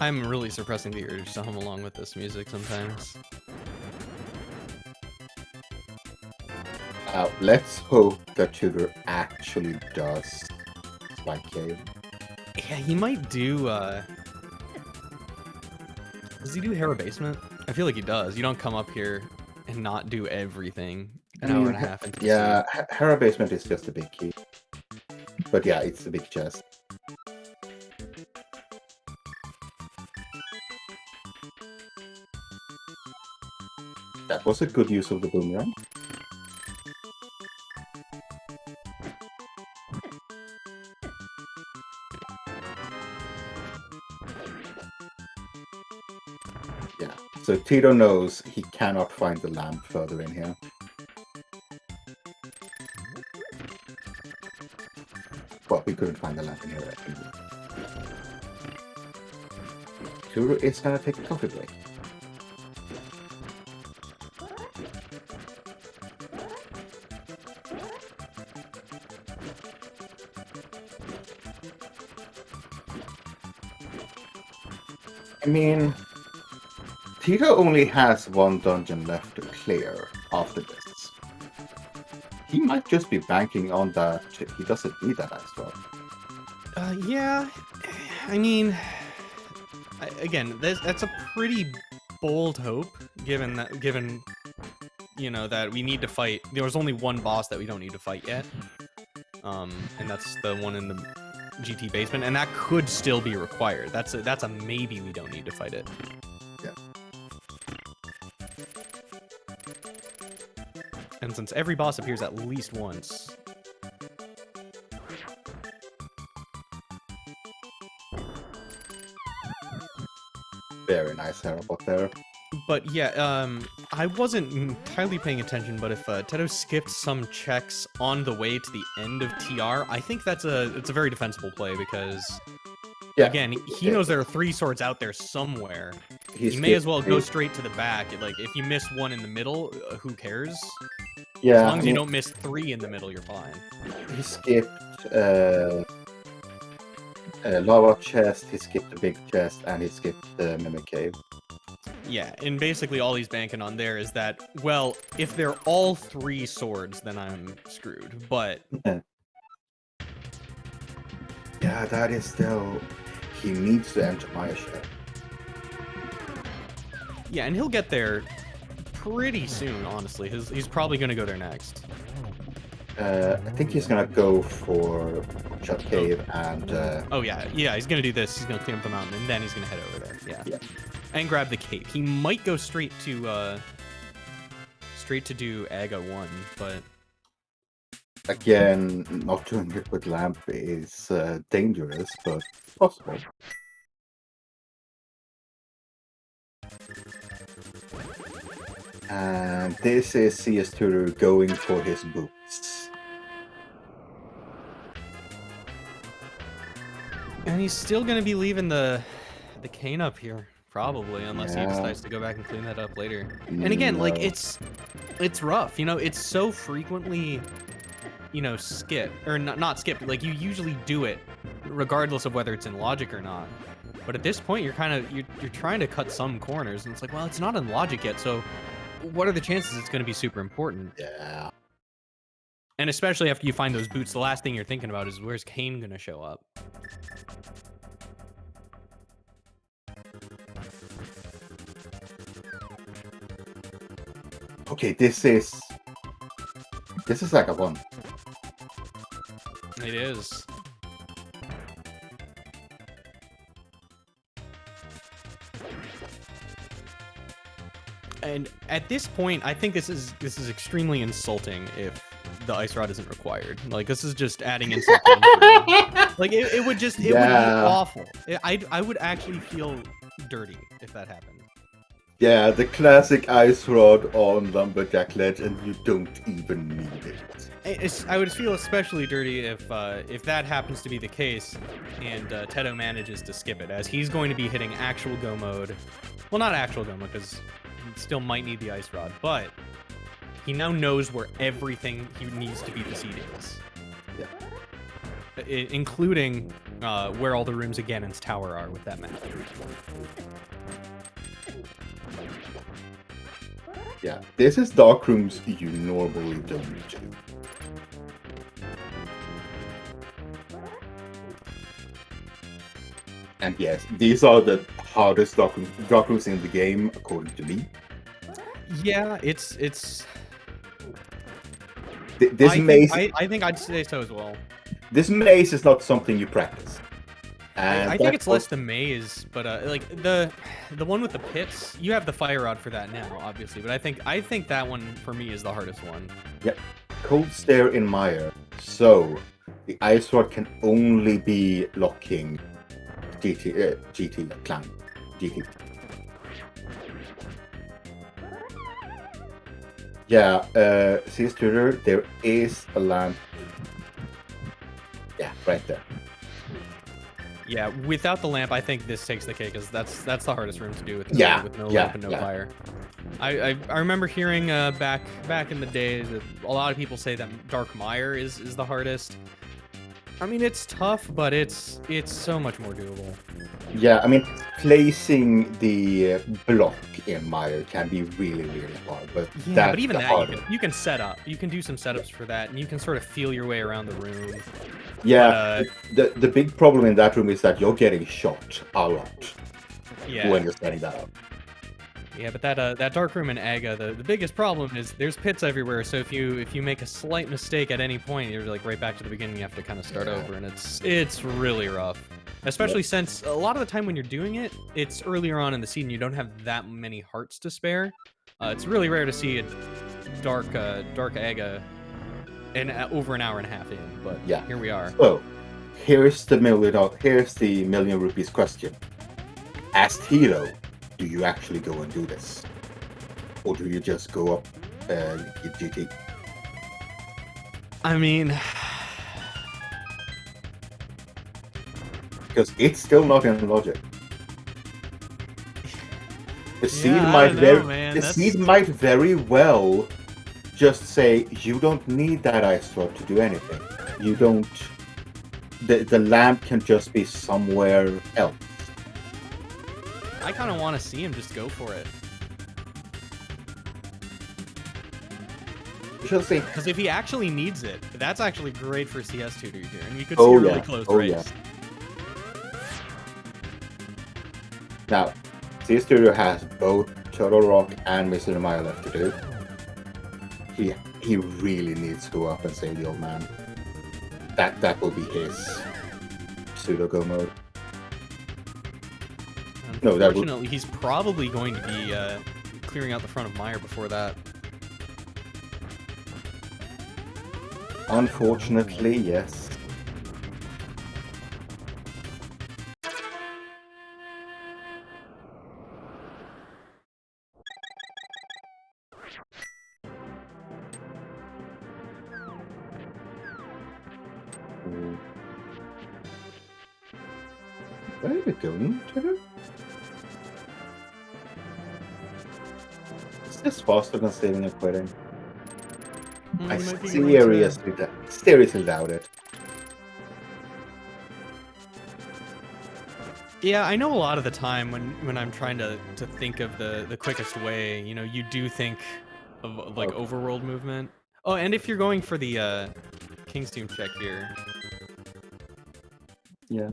I'm really suppressing the urge to hum along with this music sometimes. Let's hope that Tudor actually does Spike Cave. Yeah, he might do, does he do Hera Basement? I feel like he does. You don't come up here and not do everything an hour and a half into the yeah, scene. Hera Basement is just a big key. But yeah, it's a big chest. That was a good use of the boomerang. Yeah, so Teto knows he cannot find the lamp further in here. Well, we couldn't find the lamp in here. Teto is gonna take a coffee break. I mean, Teto only has one dungeon left to clear after this. He might just be banking on that he doesn't need that extra. Yeah, I mean, again, that's a pretty bold hope, given you know, that we need to fight. There was only one boss that we don't need to fight yet, and that's the one in the GT basement, and that could still be required. That's a maybe. We don't need to fight it. Yeah. And since every boss appears at least once. Very nice airport there. But yeah, I wasn't entirely paying attention, but if Teto skipped some checks on the way to the end of TR, I think it's a very defensible play because, Yeah. again, he knows there are 3 swords out there somewhere. He You may as well go straight to the back. Like, if you miss one in the middle, who cares? Yeah, As long as you don't miss 3 in the middle, you're fine. He skipped lava chest, he skipped the big chest, and he skipped the mimic cave. Yeah, and basically all he's banking on there is that, well, if they're all 3 swords, then I'm screwed. But yeah, that is still... He needs to enter my ship. yeah, and he'll get there pretty soon, honestly. He's probably going to go there next. I think he's gonna go for Shut Cave and... Oh, yeah, he's going to do this. He's going to clean up the mountain, and then he's going to head over there. Yeah. And grab the cape. He might go straight to do Aga 1, but... Again, not doing it with lamp is dangerous, but possible. And this is CS Tutor going for his boots. And he's still going to be leaving the cane up here, probably, unless he decides to go back and clean that up later. And again, like, it's rough, you know, it's so frequently... you know, skip, or not skip, like, you usually do it regardless of whether it's in logic or not. But at this point, you're trying to cut some corners, and it's like, well, it's not in logic yet, so what are the chances it's going to be super important? Yeah. And especially after you find those boots, the last thing you're thinking about is, where's Kane going to show up? Okay, this is like a 1. It is. And at this point, I think this is extremely insulting if the ice rod isn't required. Like, this is just adding insult to injury. Like, it would just, it would be awful. I would actually feel dirty if that happened. Yeah, the classic ice rod on Lumberjack Ledge, and you don't even need it. I would feel especially dirty if that happens to be the case, and Teto manages to skip it, as he's going to be hitting actual go mode. Well, not actual go mode, because he still might need the ice rod, but he now knows where everything he needs to beat the seed is. Yeah. Including where all the rooms of Ganon's tower are with that map. Yeah, this is dark rooms you normally don't do. And yes, these are the hardest dark rooms in the game, according to me. Yeah, it's. This maze. I think I'd say so as well. This maze is not something you practice. And I think it's less the maze, but like the one with the pits, you have the fire rod for that now, obviously. But I think that one for me is the hardest one. Yep, cold stare in mire. So the ice rod can only be locking GT clan GT. Yeah, cstutor, there is a lamp. Yeah, right there. Yeah, without the lamp, I think this takes the cake, because that's the hardest room to do with no lamp and no fire. I remember hearing back in the day that a lot of people say that Dark Mire is the hardest. I mean, it's tough, but it's so much more doable. Yeah, I mean, placing the block in mire can be really, really hard. But yeah, but even that, you can set up. You can do some setups for that, and you can sort of feel your way around the room. Yeah, the big problem in that room is that you're getting shot a lot when you're setting that up. Yeah, but that dark room in Aga, the biggest problem is there's pits everywhere. So if you make a slight mistake at any point, you're like right back to the beginning. You have to kind of start over, and it's really rough. Especially since a lot of the time when you're doing it, it's earlier on in the season. You don't have that many hearts to spare. It's really rare to see a dark Aga over an hour and a half in. But yeah, here we are. So here's the million rupees question. As Teto, do you actually go and do this, or do you just go up GT? I mean, because it's still not in logic. The seed might very well just say you don't need that ice rod to do anything. You don't. The lamp can just be somewhere else. I kind of want to see him just go for it. We'll see. Because if he actually needs it, that's actually great for CS tutor here, and we could see a really close race. Yeah. Now, CS Studio has both Turtle Rock and Mr. Maya left to do. He really needs to go up and save the old man. That will be his pseudo go mode. Unfortunately, he's probably going to be clearing out the front of Meyer before that. Unfortunately, yes. Where are you going, Trevor? Is this faster than saving and quitting? I seriously doubt it. Yeah, I know a lot of the time when I'm trying to think of the quickest way, you know, you do think of like overworld movement. Oh, and if you're going for the King's Tomb check here. Yeah.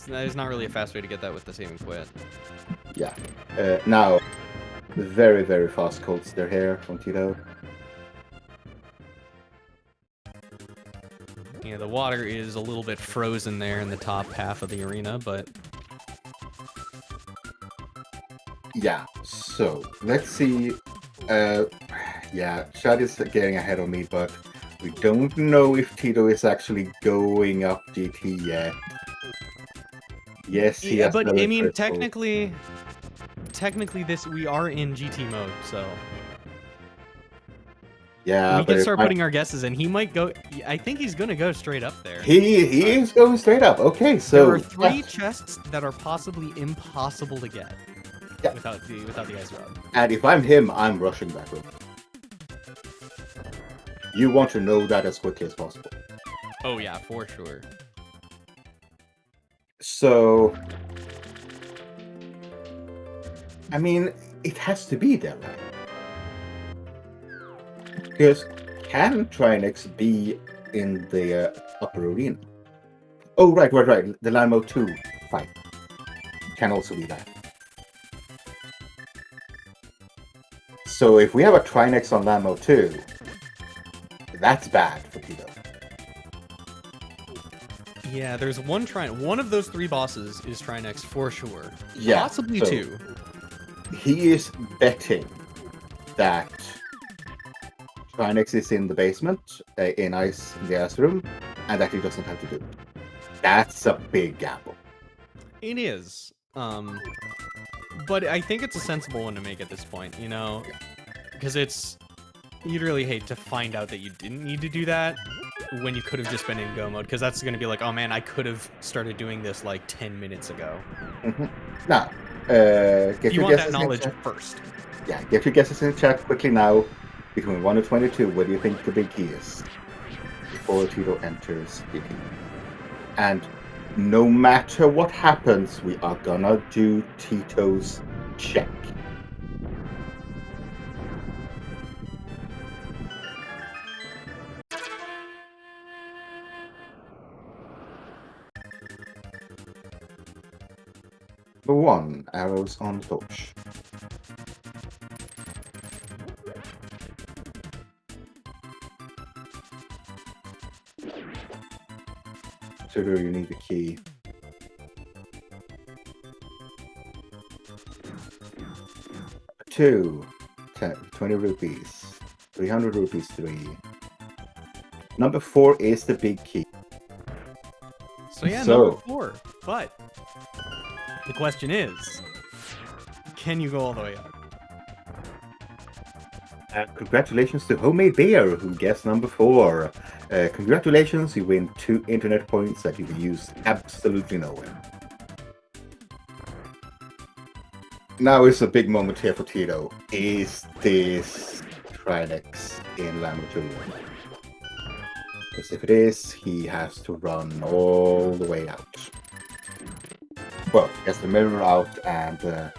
There's not really a fast way to get that with the save and quit. Yeah. Now, very, very fast cold stare here from Teto. Yeah, the water is a little bit frozen there in the top half of the arena, but Yeah, so let's see. Yeah, Chad is getting ahead of me, but we don't know if Teto is actually going up GT yet. Yes, he Yeah, has but another I mean, crystal. technically, we are in GT mode, so Yeah, we but can if start putting our guesses in. He might go. I think he's gonna go straight up there. he is going straight up. Okay, There are so 3 chests that are possibly impossible to get Yeah. without the ice rod. And if I'm him, I'm rushing back over. You want to know that as quickly as possible. Oh yeah, for sure. So, I mean, it has to be there, right? Because can Trinex be in the upper arena? Oh, right. The land mode 2 fight can also be that. So if we have a Trinex on land mode 2, that's bad for Teto. Yeah, there's one of those 3 bosses is Trinex for sure. Yeah, Possibly so 2. He is betting that Trinex is in the basement, in ice in the ice room, and that he doesn't have to do it. That's a big gamble. It is. But I think it's a sensible one to make at this point, you know? Because you'd really hate to find out that you didn't need to do that when you could have just been in go mode, because that's going to be like, oh man, I could have started doing this like 10 minutes ago. Now, get You your want that guesses knowledge in chat. first. Yeah, get your guesses in the chat quickly now. Between 1 and 22, what do you think the big key is? Before Teto enters GT. And no matter what happens, we are gonna do Tito's check. Number 1, arrows on torch. Tutor, you need the key. Number 2, 20 rupees. 300 rupees, 3. Number 4 is the big key. So yeah, number 4. But the question is, can you go all the way up? Congratulations to Homemade Bear, who guessed number 4. Congratulations, you win 2 internet points that you can use absolutely nowhere. Now is a big moment here for Teto. Is this Trinex in Lamo 2? Because if it is, he has to run all the way out. Well, he has the mirror out, and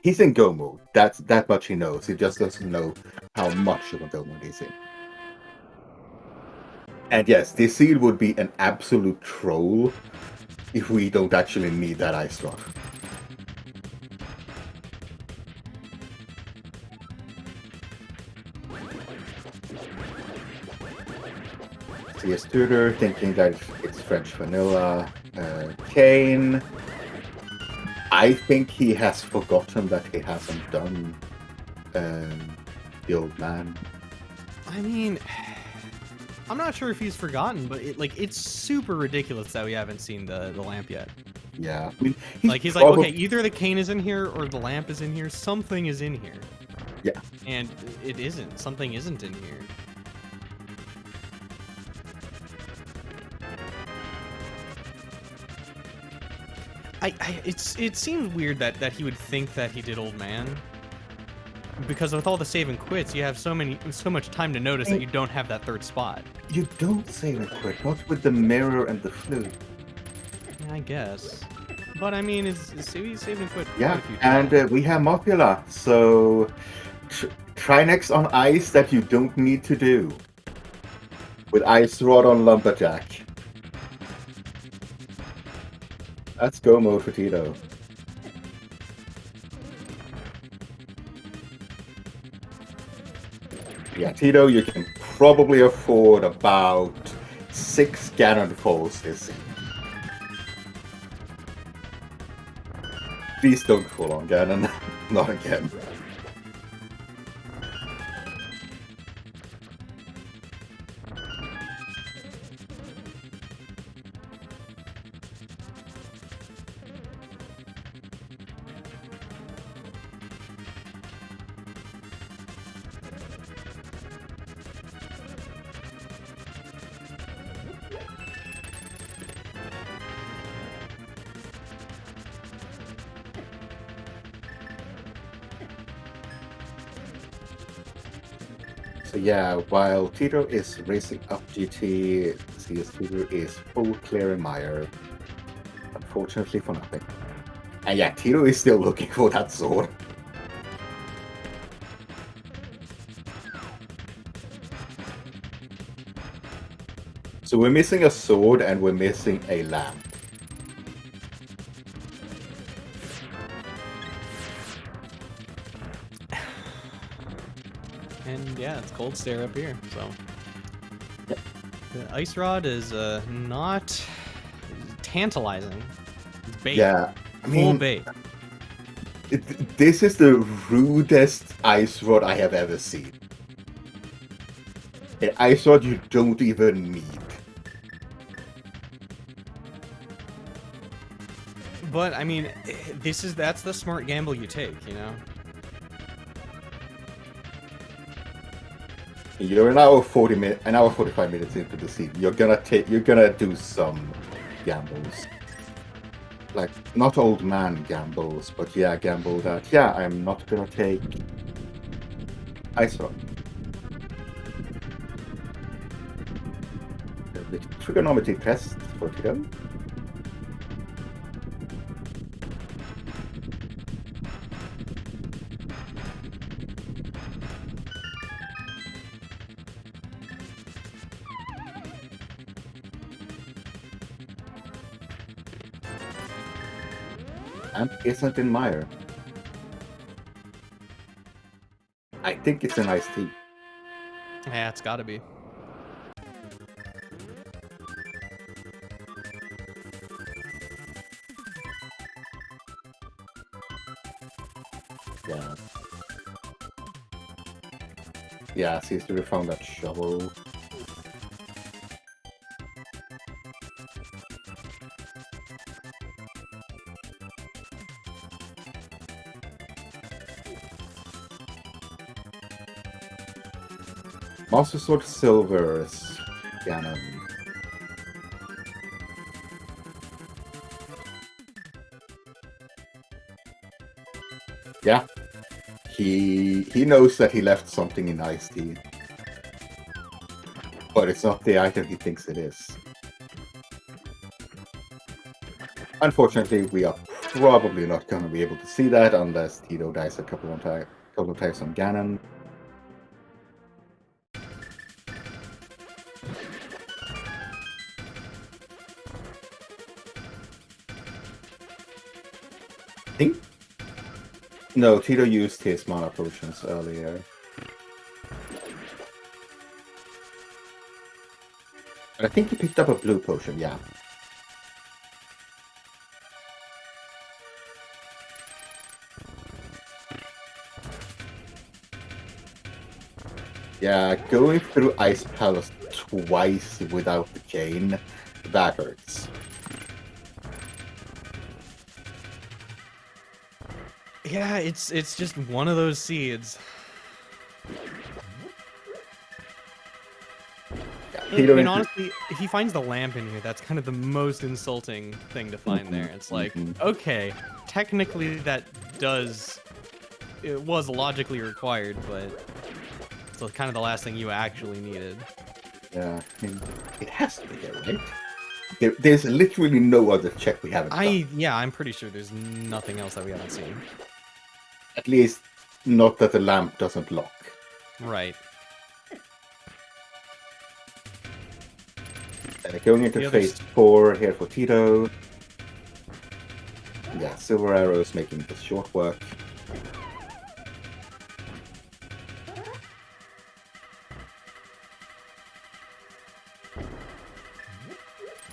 he's in go mode. That much he knows. He just doesn't know how much of a go mode he's in. And yes, this seal would be an absolute troll if we don't actually need that ice rod. CS Tutor thinking that it's French vanilla. Kane, I think he has forgotten that he hasn't done the old man. I mean, I'm not sure if he's forgotten, but it's super ridiculous that we haven't seen the lamp yet. Yeah, I mean, he's like, okay, either the cane is in here or the lamp is in here. Something is in here. Yeah. And it isn't. Something isn't in here. It seems weird that he would think that he did old man, because with all the save and quits, you have so much time to notice that you don't have that 3rd spot. You don't save and quit, not with the mirror and the flute. Yeah, I guess. But I mean, it's save and quit. Yeah, and we have Mopula, so Trinex on ice that you don't need to do. With Ice Rod on Lumberjack. That's go mode for Teto. Yeah, Teto, you can probably afford about 6 Ganon falls this season. Please don't fall on Ganon. Not again. So yeah, while Teto is racing up GT, CS Teto is full clearing Mire. Unfortunately for nothing. And yeah, Teto is still looking for that sword. So we're missing a sword and we're missing a lamp. And yeah, it's cold stare up here, so. Yep. The ice rod is not tantalizing. It's bait. Yeah, I Full mean, bait. This is the rudest ice rod I have ever seen. An ice rod you don't even need. But I mean, that's the smart gamble you take, you know. You're an hour 45 minutes into the scene. You're gonna do some gambles. Like, not old man gambles, but yeah, gamble that, yeah, I'm not gonna take ice rod. The trigonometry test for Teto. And isn't in Mire. I think it's an iced tea. Yeah, it's gotta be. Yeah. Yeah, seems to have found that shovel. Master Sword Silver is Ganon. Yeah. He knows that he left something in Ice Tea. But it's not the item he thinks it is. Unfortunately, we are probably not going to be able to see that unless Teto dies a couple of times on Ganon. No, Teto used his mana potions earlier. But I think he picked up a blue potion, yeah. Yeah, going through Ice Palace twice without the chain, that hurts. Yeah, it's just one of those seeds. Yeah, And honestly, if he finds the lamp in here, that's kind of the most insulting thing to find there. It's like, okay, technically it was logically required, but it's kind of the last thing you actually needed. Yeah, I mean, it has to be there, right? There's literally no other check we haven't done. Yeah, I'm pretty sure there's nothing else that we haven't seen. At least, not that the lamp doesn't lock. Right. Going into phase 4 here for Teto. Yeah, Silver Arrows making this short work.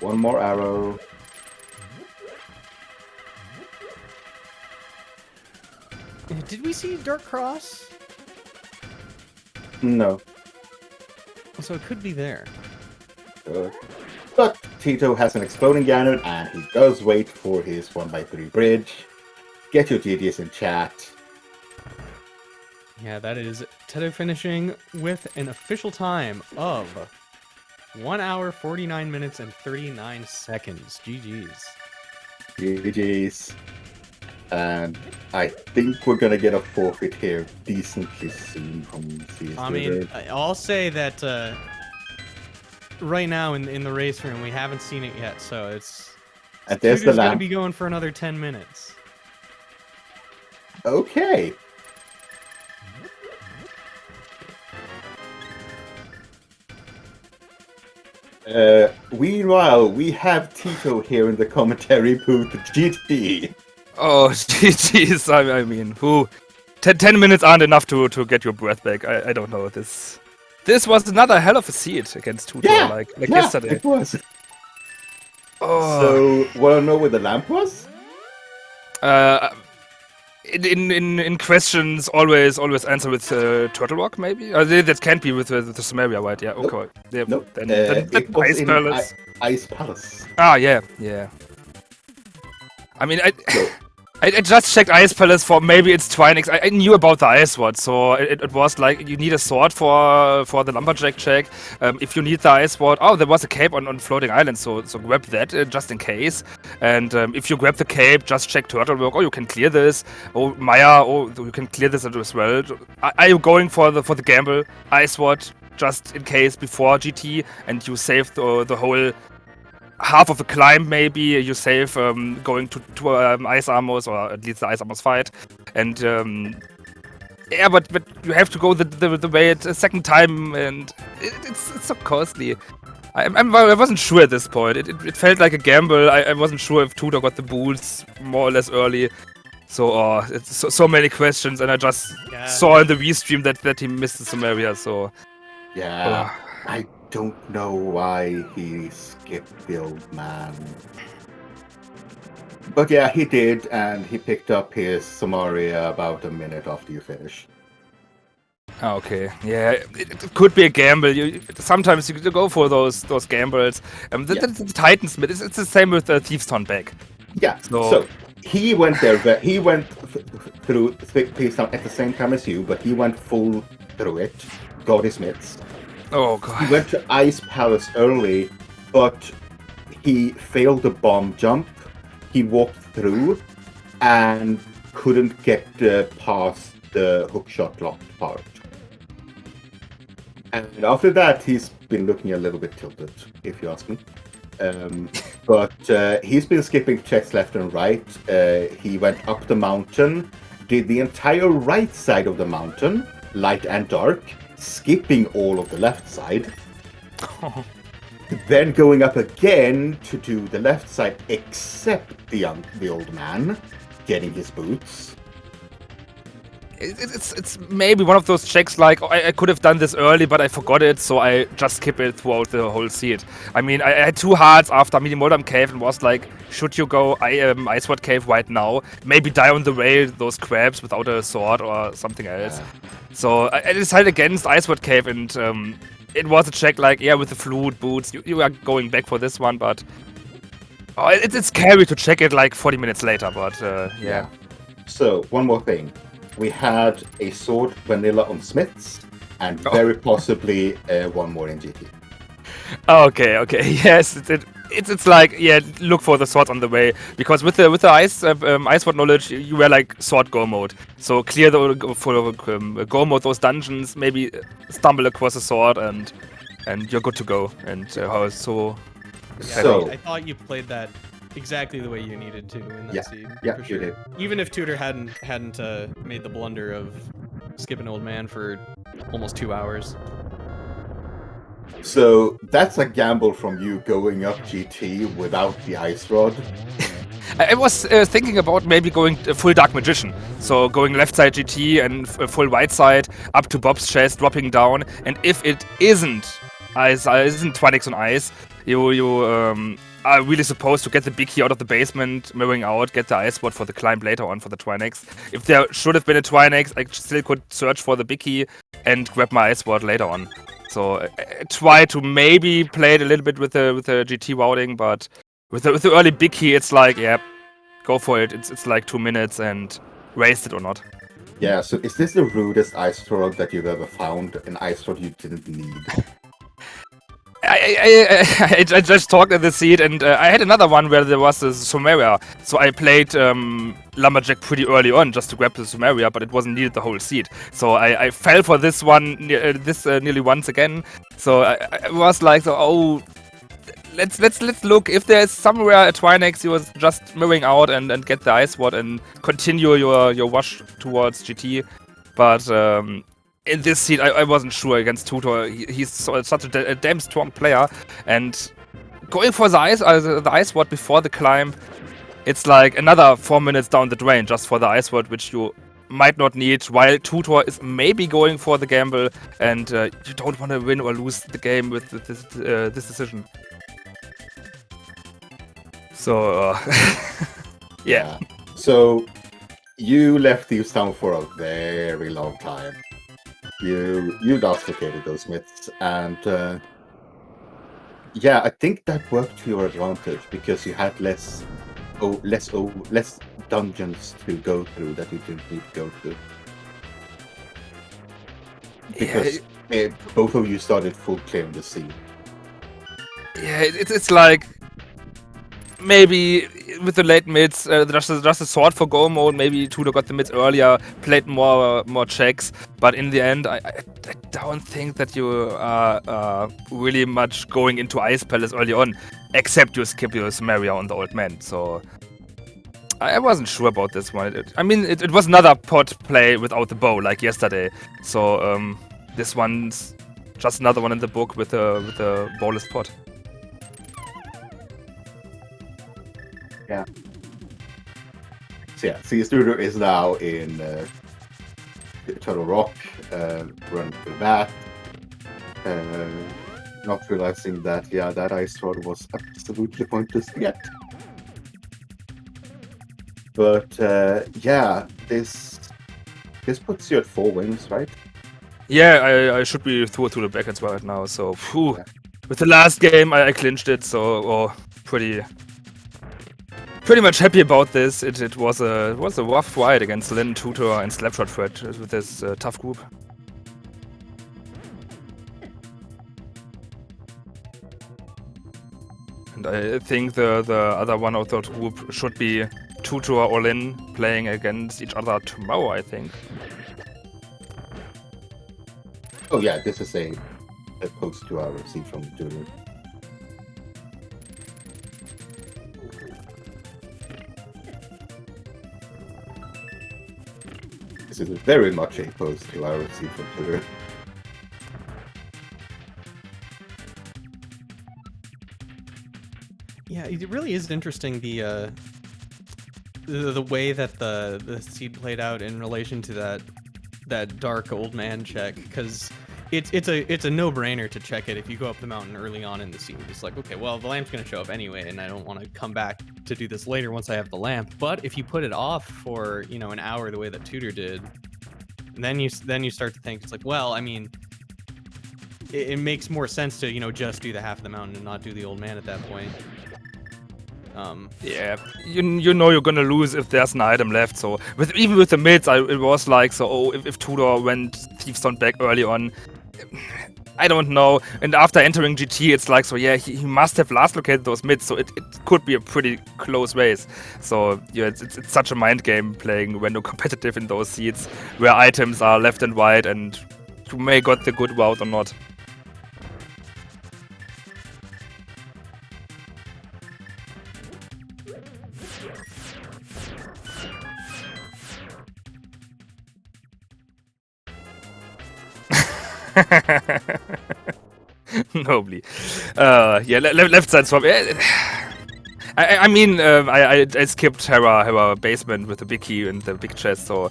One more arrow. Did we see Dark Cross? No. So it could be there. But Teto has an exploding Ganon, and he does wait for his 1x3 bridge. Get your GGs in chat. Yeah, that is Teto finishing with an official time of 1 hour, 49 minutes, and 39 seconds. GG's. GG's. And I think we're gonna get a forfeit here decently soon from CStutor. I mean, I'll say that right now in the race room, we haven't seen it yet, so it's... And there's the gonna lamp. be going for another 10 minutes. Okay. Meanwhile, we have Teto here in the commentary booth. GG. Oh, jeez. I mean, who? 10 minutes aren't enough to get your breath back. I don't know. This was another hell of a seed against Tutor, Yeah, like yeah, yesterday. it was. Oh. So, wanna know where the lamp was? In questions, always answer with Turtle Rock, maybe? That can't be with the Sumeria, right? Yeah, okay. Nope. Yeah, Nope. Then It was Ice in Palace. Ice Palace. Ah, yeah. I mean, I just checked Ice Palace for maybe it's Twinex. I knew about the Ice Sword, so it was like you need a sword for the Lumberjack check. If you need the Ice Sword, oh, there was a cape on Floating Island, so grab that just in case. And if you grab the cape, just check Turtle Work. Oh, you can clear this. Oh, Maya, oh, you can clear this as well. Are you going for the gamble? Ice Sword just in case before GT, and you save the whole half of the climb, maybe you save going to ice armors, or at least the ice armors fight, and yeah, but you have to go the way a second time, and it's so costly. I wasn't sure at this point. It felt like a gamble. I wasn't sure if Tutor got the boots more or less early. So it's so many questions, and I just saw in the V stream that he missed the Sumeria. So yeah, I don't know why he skipped the old man. But yeah, he did, and he picked up his Samaria about a minute after you finished. Okay, yeah, it could be a gamble. Sometimes you go for those gambles. The Titansmith, it's the same with the Thieves Town back. Yeah, so he went there, he went through Thieves Town at the same time as you, but he went full through it, got his mitts. Oh god. He went to Ice Palace early, but he failed the bomb jump. He walked through and couldn't get past the hookshot locked part. And after that, he's been looking a little bit tilted, if you ask me. But he's been skipping checks left and right. He went up the mountain, did the entire right side of the mountain, light and dark, skipping all of the left side. Then going up again to do the left side, except the old man, getting his boots. It's maybe one of those checks like, oh, I could have done this early, but I forgot it, so I just skip it throughout the whole seed. I mean, I had two hearts after Minimoldam Cave and was like, should you go Ice Sword Cave right now? Maybe die on the way, those crabs without a sword or something else. So I decided against Ice Sword Cave, and it was a check like, yeah, with the flute boots, you are going back for this one, but it's scary to check it like 40 minutes later, but yeah. So, one more thing. We had a sword vanilla on Smiths, and very possibly one more in GT. Okay, yes, it's like, yeah, look for the sword on the way, because with the ice sword knowledge, you were like sword go mode. So clear for go mode those dungeons, maybe stumble across a sword, and you're good to go. And so I thought you played that exactly the way you needed to in that seed. Yeah, for sure. you did. Even if Tutor hadn't made the blunder of skipping Old Man for almost 2 hours. So that's a gamble from you going up GT without the Ice Rod. I was thinking about maybe going full Dark Magician. So going left side GT and full right side up to Bob's chest, dropping down. And if it isn't Twinex on ice, you are really supposed to get the big key out of the basement, mirroring out, get the ice ward for the climb later on for the Twinex. If there should have been a Twinex, I still could search for the big key and grab my ice ward later on. So I try to maybe play it a little bit with the GT routing, but with the early big key, it's like, yeah, go for it. It's like 2 minutes and waste it or not. Yeah, so is this the rudest ice rod that you've ever found? An ice rod you didn't need? I just talked in the seed, and I had another one where there was a Sumeria. So I played Lumberjack pretty early on just to grab the Sumeria, but it wasn't needed the whole seed. So I fell for this one, nearly once again. So I was like, so, oh, let's look if there's somewhere a Twinex you was just mirroring out and get the ice ward and continue your wash towards GT. But in this seed, I wasn't sure against Tutor. He's such a damn strong player, and going for the ice ward before the climb, it's like another 4 minutes down the drain just for the ice ward, which you might not need, while Tutor is maybe going for the gamble, and you don't want to win or lose the game with this decision. So, yeah. So, you left Thieves Town for a very long time. You duplicated those myths, and yeah, I think that worked to your advantage because you had less dungeons to go through that you didn't need to go through. Because both of you started full clearing the sea. Yeah, it's like maybe with the late mids, just a sword for go mode. Maybe Tutor got the mids earlier, played more checks, but in the end, I don't think that you are really much going into Ice Palace early on, except you skip your Sumeria on the old man. So I wasn't sure about this one. It was another pot play without the bow like yesterday. So this one's just another one in the book with a bowless pot. Yeah. So yeah, cstutor is now in Turtle Rock, running to the bat, not realizing that that ice rod was absolutely pointless to get. But yeah, this puts you at 4 wins, right? Yeah, I should be through to the brackets right now. So phew. With the last game, I clinched it. So pretty much happy about this. It was a rough fight against Lin, Tutor, and Slapshot Fred with this tough group. And I think the other one of that group should be Tutor or Lin playing against each other tomorrow, I think. Oh yeah, this is a post 2 hour seed from the tutor. This is very much a post 2 hour seed from Twitter. Yeah, it really is interesting the way that the seed played out in relation to that dark old man check, because it's a no-brainer to check it if you go up the mountain early on in the seed. It's like, okay, well, the lamp's gonna show up anyway, and I don't want to come back to do this later once I have the lamp. But if you put it off for an hour the way that Tutor did, then you start to think, it's like, well, I mean, it makes more sense to just do the half of the mountain and not do the old man at that point. Yeah, you know you're gonna lose if there's an item left. So even with the mids, it was like, so if Tudor went Thieves Town back early on, I don't know. And after entering GT, it's like, so yeah, he must have last located those mids, so it could be a pretty close race. So yeah, it's such a mind game playing when you're competitive in those seeds where items are left and right, and you may got the good route or not. Nobly. Yeah, left side swap. I mean, I skipped Hera basement with the big key and the big chest, so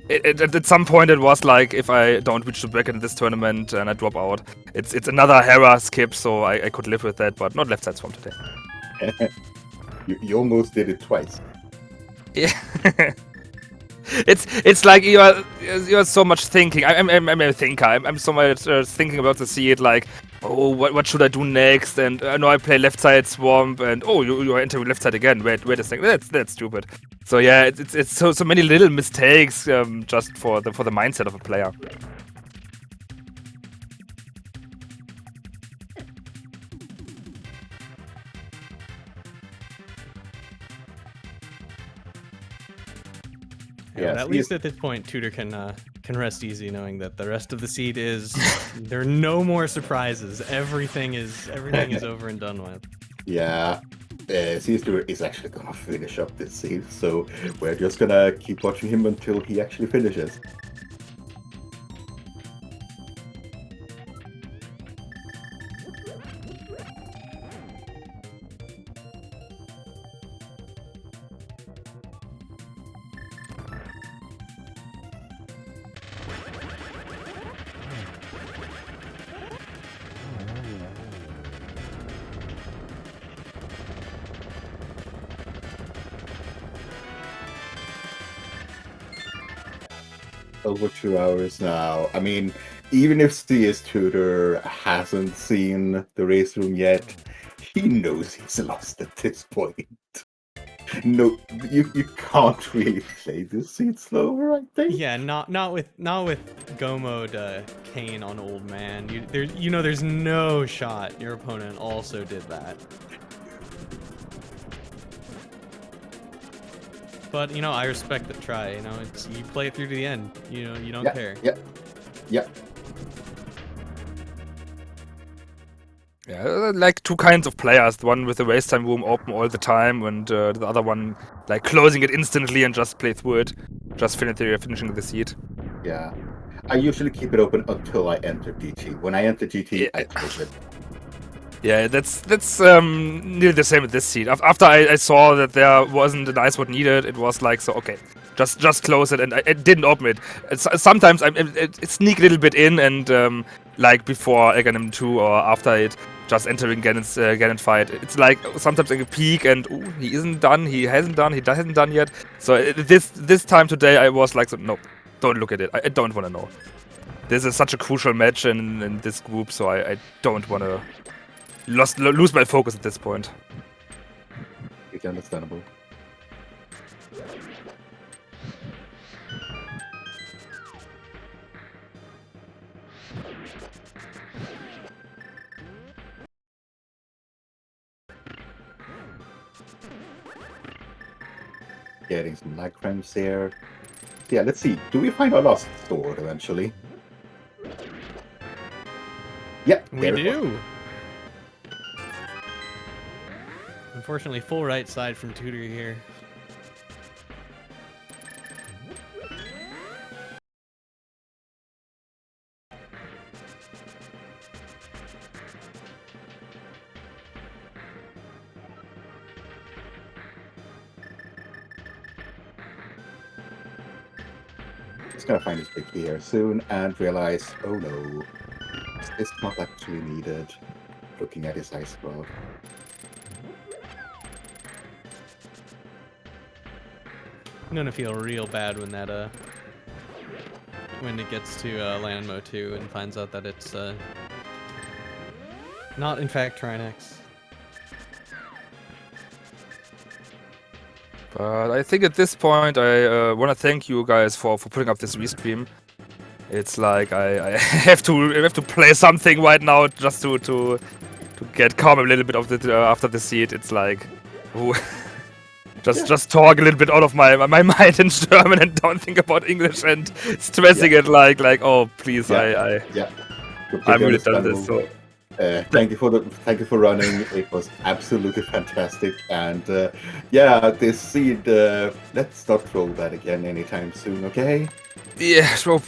at some point it was like, if I don't reach the bracket in this tournament and I drop out, it's another Hera skip, so I could live with that, but not left side swap today. You almost did it twice. Yeah. It's like you're so much thinking. I'm a thinker. I'm so much thinking about the seed. Like, oh, what should I do next? And no, I play left side swamp. And oh, you are entering left side again. Wait a second. That's stupid. So yeah, it's so many little mistakes just for the mindset of a player. Yeah, but at least at this point, Tutor can rest easy knowing that the rest of the seed is there are no more surprises. Everything is over and done with. Yeah, cstutor is actually gonna finish up this seed, so we're just gonna keep watching him until he actually finishes. Over 2 hours now. I mean, even if cstutor hasn't seen the race room yet, he knows he's lost at this point. No, you can't really play this seed slower, I think. Yeah, not with go mode Kane on old man. There's no shot your opponent also did that. But I respect the try. It's you play it through to the end. You don't care. Yeah. Yeah, like two kinds of players. The one with the race time room open all the time, and the other one like closing it instantly and just play through it, just finishing the seed. Yeah, I usually keep it open until I enter GT. When I enter GT, I close it. Yeah, that's nearly the same with this seed. After I saw that there wasn't an ice what needed, it was like, so okay, just close it, and I didn't open it. Sometimes I sneak a little bit in, and like before Ganon 2 or after it, just entering Ganon's Ganon fight. It's like sometimes I peek and ooh, he isn't done, he hasn't done yet. So this time today I was like, so, no, don't look at it. I don't want to know. This is such a crucial match in this group, so I don't want to lose my focus at this point. It's understandable. Getting some lag frames there. Yeah, let's see. Do we find our lost sword eventually? Yeah, we do. Unfortunately, full right side from Tutor here. He's gonna find his big here soon and realize, oh no, it's not actually needed. Looking at his ice glove. I'm gonna feel real bad when that when it gets to land mode 2 and finds out that it's not in fact Trinex. But I think at this point I want to thank you guys for putting up this restream. It's like I have to play something right now just to get calm a little bit of the after the seed. It's like ooh, just talk a little bit out of my mind in German and don't think about English and stressing it like oh please I'm really done this. So. Thank you for running. It was absolutely fantastic, and yeah, this seed. Let's not throw that again anytime soon, okay? Yeah, so,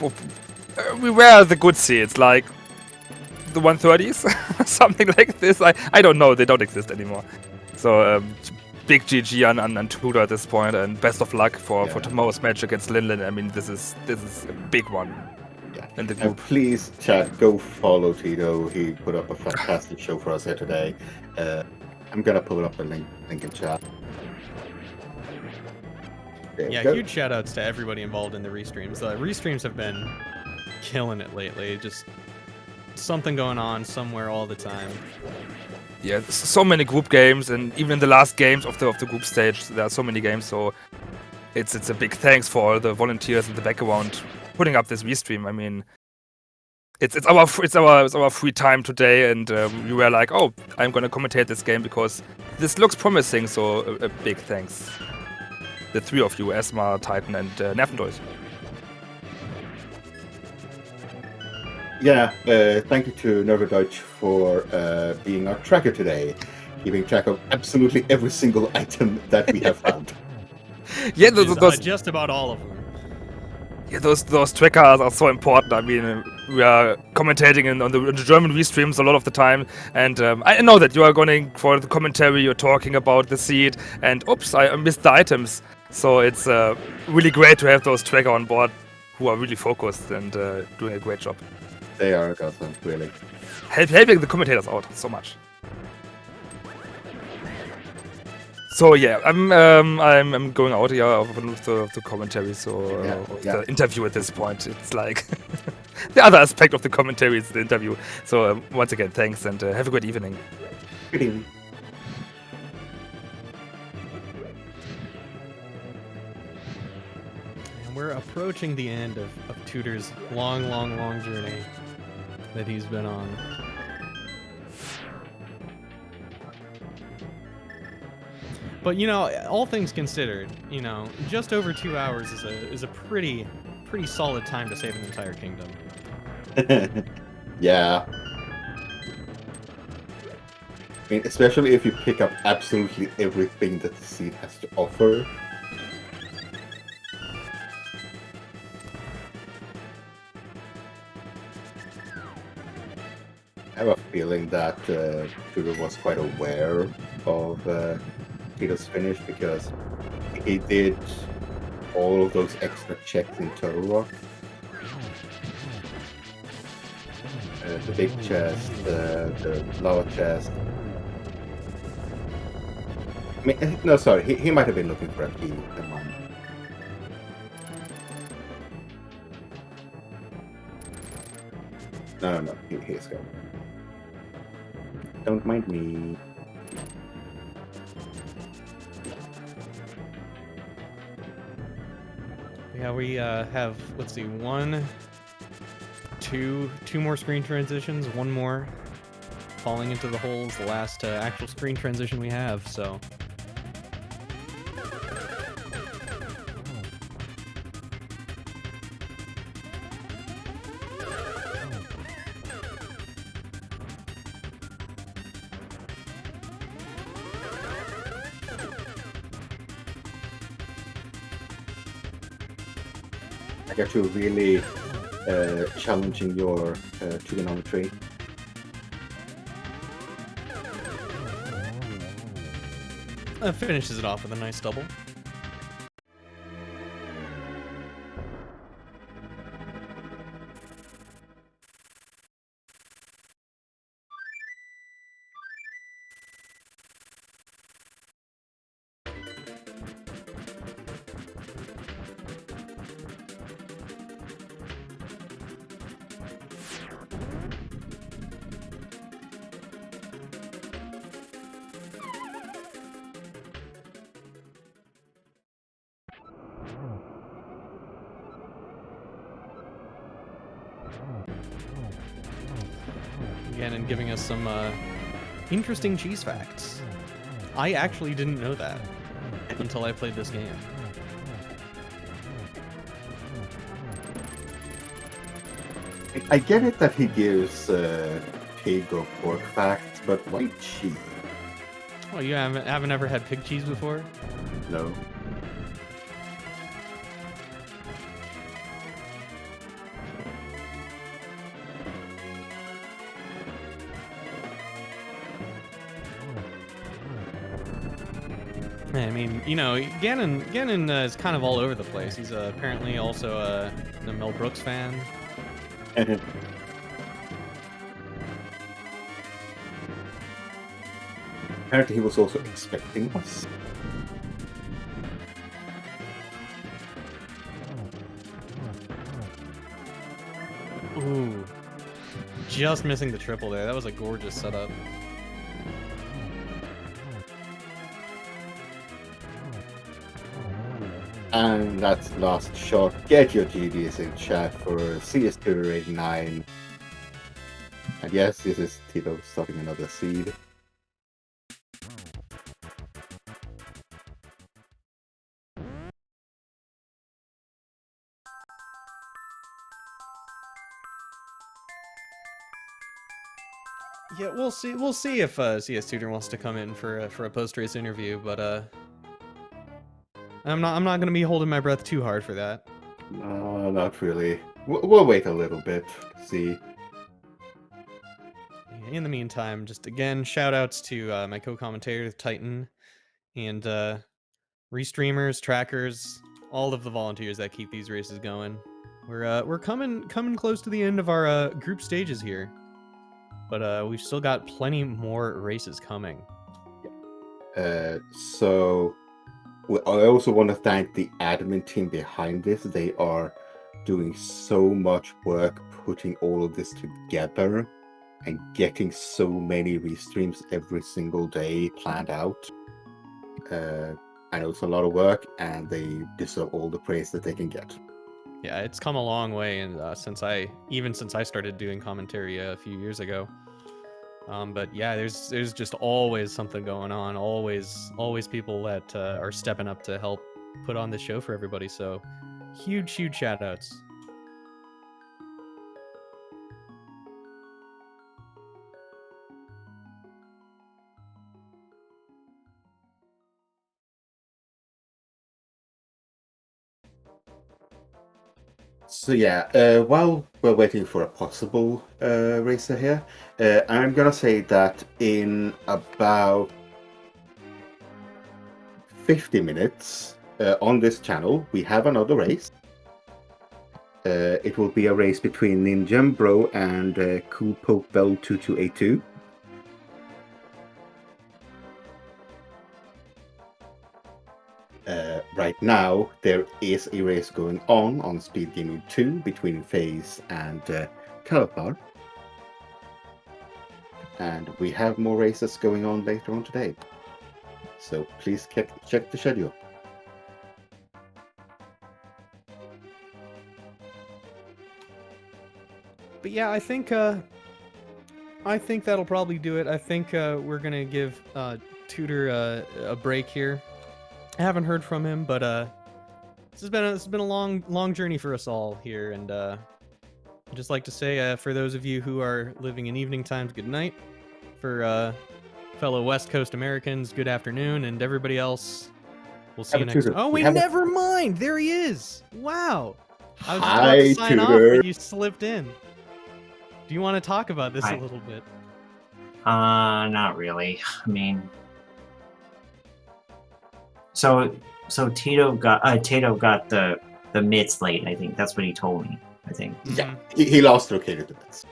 we were the good seeds, like the 130s, something like this. I don't know, they don't exist anymore. So big GG on Tutor at this point, and best of luck for tomorrow's match against Linlin. I mean, this is a big one. And please, chat, go follow Teto. He put up a fantastic show for us here today. I'm gonna pull up the link in chat. There Yeah, you go. huge shout outs to everybody involved in the restreams. The restreams have been killing it lately. Just something going on somewhere all the time. Yeah, so many group games, and even in the last games of the group stage, there are so many games. So it's a big thanks for all the volunteers in the background putting up this restream. I mean, it's our free time today, and we were like, oh, I'm gonna commentate this game because this looks promising. So a big thanks, the three of you, Esma, Titan, and Nervendois. Yeah, thank you to Nervendois for being our tracker today, keeping track of absolutely every single item that we have found. Yeah, Just, those just about all of them. Yeah, those trackers are so important. I mean, we are commentating on the German restreams a lot of the time, and I know that you are going for the commentary. You're talking about the seed, and oops, I missed the items. So it's really great to have those trackers on board who are really focused and doing a great job. They are a godsend, really. Helping the commentators out so much. So yeah, I'm going out here of the commentary, so the interview at this point. It's like the other aspect of the commentary is the interview. So once again, thanks and have a good evening. Good evening. And we're approaching the end of Tutor's long journey that he's been on. But you know, all things considered, you know, just over 2 hours is a pretty solid time to save an entire kingdom. Yeah. I mean, especially if you pick up absolutely everything that the seed has to offer. I have a feeling that Tudor was quite aware of Tito's finish because he did all of those extra checks in Turtle Rock. The big chest, the lava chest. I mean, no, sorry, he might have been looking for a key. Never mind. No, he's good. Don't mind me. Yeah, we have, let's see, two more screen transitions, one more falling into the holes, the last actual screen transition we have, so. I got you really challenging your trigonometry. Finishes it off with a nice double. Ganon giving us some interesting cheese facts. I actually didn't know that until I played this game. I get it that he gives pig or pork facts, but why cheese? Oh, you haven't ever had pig cheese before? No. I mean, you know, Ganon is kind of all over the place. He's apparently also a Mel Brooks fan. Apparently he was also expecting us. Ooh. Just missing the triple there. That was a gorgeous setup. And that's the last shot. Get your GDs in chat for cstutor89. And yes, this is Teto starting another seed. Yeah, we'll see. We'll see if CS Tutor wants to come in for a post-race interview, but I'm not gonna be holding my breath too hard for that. No, not really. We'll wait a little bit. See. In the meantime, just again, shout-outs to my co-commentator Titan and restreamers, trackers, all of the volunteers that keep these races going. We're coming close to the end of our group stages here, but we've still got plenty more races coming. So I also want to thank the admin team behind this. They are doing so much work putting all of this together and getting so many restreams every single day planned out. I know it's a lot of work, and they deserve all the praise that they can get. Yeah, it's come a long way, and since I started doing commentary a few years ago. But yeah, there's just always something going on. Always people that are stepping up to help put on the show for everybody. So huge shout outs. So yeah, while we're waiting for a possible racer here, I'm gonna say that in about 50 minutes on this channel, we have another race. It will be a race between Ninja Bro and Cool Poke Bell 2282. Right now, there is a race going on SpeedGaming 2 between FaZe and Calipar. And we have more races going on later on today. So please check the schedule. But yeah, I think that'll probably do it. I think we're gonna give Tutor a break here. I haven't heard from him, but this has been a long journey for us all here, and I'd just like to say for those of you who are living in evening times, good night. For fellow West Coast Americans, good afternoon, and everybody else, we'll see you next time. Oh wait, never mind. There he is. Wow. I was just about to sign off, but you slipped in. Do you want to talk about this a little bit? Not really. I mean, so Teto got the mid slate. I think that's what he told me. I think. Yeah, he lost located the mids.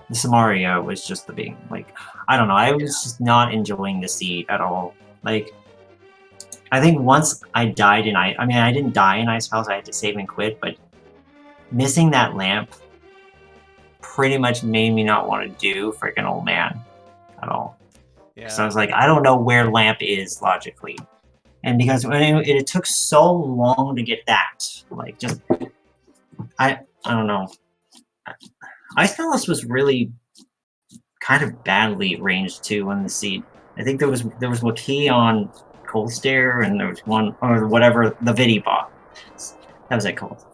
The Samaria was just the big, like, I don't know. I was just not enjoying the seat at all. Like, I think once I died in I mean, I didn't die in Ice Palace. I had to save and quit, but missing that lamp pretty much made me not want to do freaking old man at all. Yeah. So I was like, I don't know where lamp is logically, and because it took so long to get that, like, just I don't know. Ice Palace was really kind of badly ranged too on the seat. I think there was Waki on Cold Stare, and there was one or whatever the Vidi bot. That was it called.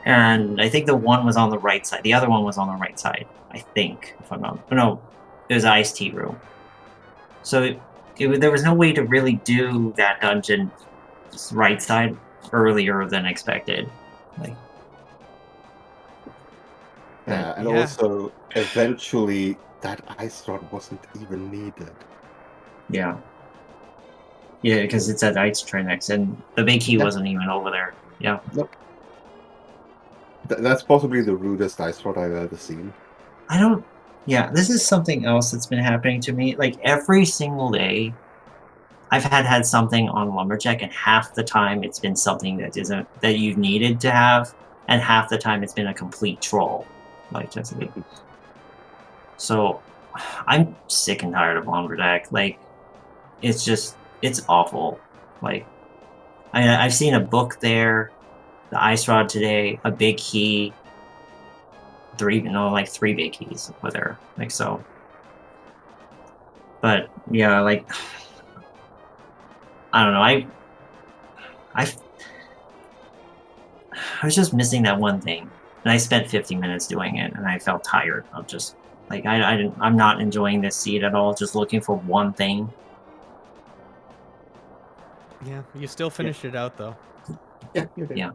And I think the one was on the right side. The other one was on the right side, I think, if I'm not. No, it was Ice Tea Room. So there was no way to really do that dungeon right side earlier than expected. Like. Yeah, and also eventually that ice rod wasn't even needed. Yeah. Yeah, because it's at Ice Trinex, and the big key wasn't even over there. Yeah. Nope. That's possibly the rudest ice rod I've ever seen. I don't. Yeah, this is something else that's been happening to me. Like every single day, I've had something on Lumberjack, and half the time it's been something that isn't that you needed to have, and half the time it's been a complete troll. Like just like. So, I'm sick and tired of Lumberjack. Like, it's awful. Like, I've seen a book there, the ice rod today, a big key, three big keys with her. Like so. But yeah, like I don't know. I was just missing that one thing, and I spent 50 minutes doing it, and I felt tired of just like I'm not enjoying this seed at all. Just looking for one thing. Yeah, you still finished it out though. Yeah, you did. Yeah.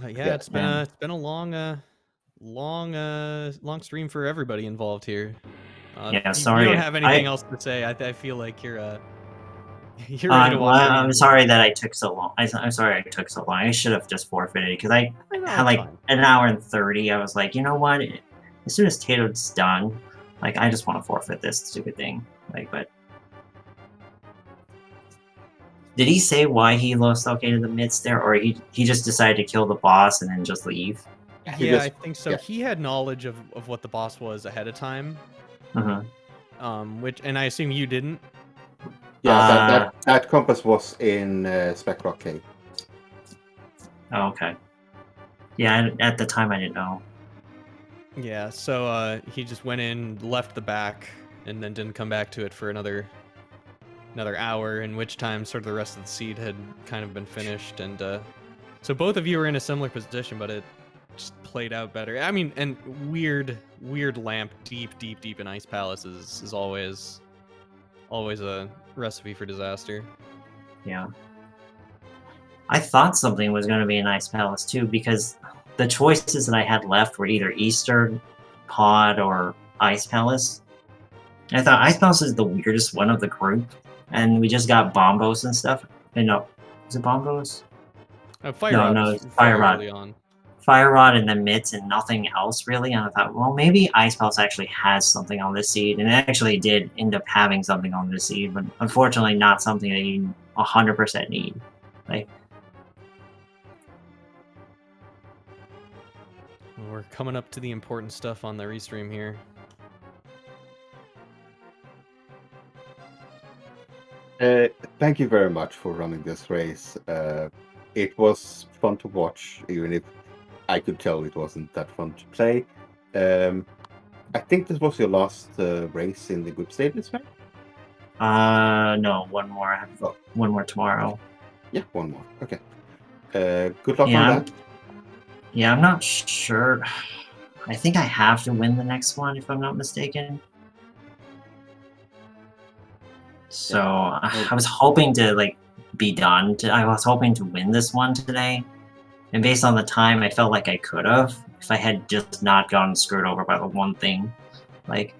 Yeah, it's been a long stream for everybody involved here. Yeah, if sorry. You don't have anything else to say. I feel like you're you're ready to Well, watch. I'm sorry that I took so long. I'm sorry I took so long. I should have just forfeited because I had like an hour and 30. I was like, you know what? As soon as Tato's done, like I just want to forfeit this stupid thing. Like, but did he say why he lost okay to the midst there, or he just decided to kill the boss and then just leave? Yeah, I think so. Yeah. He had knowledge of what the boss was ahead of time. And I assume you didn't. Yeah, that compass was in Spec Rock Cave. Oh, okay. Yeah, at the time I didn't know. Yeah, so he just went in, left the back, and then didn't come back to it for another hour, in which time sort of the rest of the seed had kind of been finished, and so both of you were in a similar position, but it just played out better. I mean, and weird lamp deep in Ice Palace is always a recipe for disaster. Yeah. I thought something was going to be an Ice Palace too, because the choices that I had left were either Eastern, Pod, or Ice Palace. And I thought Ice Palace is the weirdest one of the group, and we just got Bombos and stuff. And no, is it Bombos? Fire Rod. No, Fire Rod. Fire Rod and then Mitts and nothing else really. And I thought, well, maybe Ice Palace actually has something on this seed, and it actually did end up having something on this seed, but unfortunately not something that you 100% need. Like, well, we're coming up to the important stuff on the restream here. Thank you very much for running this race. It was fun to watch, even if I could tell it wasn't that fun to play. I think this was your last race in the group stages, right? No, one more. I have one more tomorrow. Yeah, one more. Okay. Good luck on that. Yeah, I'm not sure. I think I have to win the next one, if I'm not mistaken. So I was hoping to like be done. I was hoping to win this one today, and based on the time, I felt like I could have if I had just not gotten screwed over by the one thing. Like,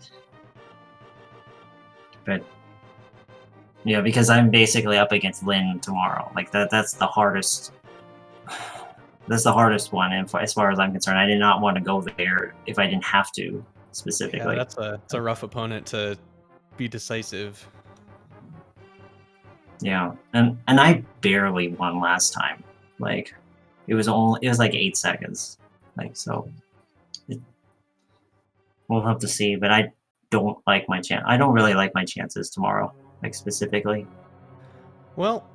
but yeah, because I'm basically up against Lynn tomorrow. Like that's the hardest. That's the hardest one, and as far as I'm concerned, I did not want to go there if I didn't have to specifically. Yeah, that's a rough opponent to be decisive. Yeah, and I barely won last time. Like, it was like 8 seconds. Like, so we'll have to see. But I don't like my chance. I don't really like my chances tomorrow, like specifically. Well,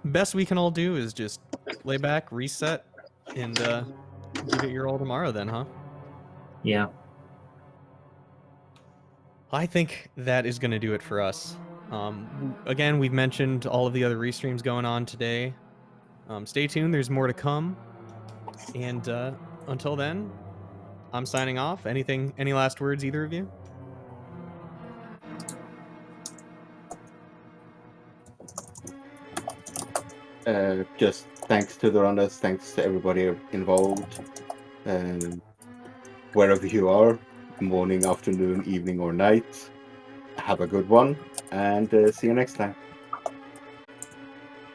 best we can all do is just lay back, reset, and give it your all tomorrow. Then, huh? Yeah. I think that is going to do it for us. Again, we've mentioned all of the other restreams going on today. Stay tuned, there's more to come. And until then, I'm signing off. Any last words, either of you? Just thanks to the runners, thanks to everybody involved. Wherever you are, morning, afternoon, evening, or night, have a good one, and see you next time.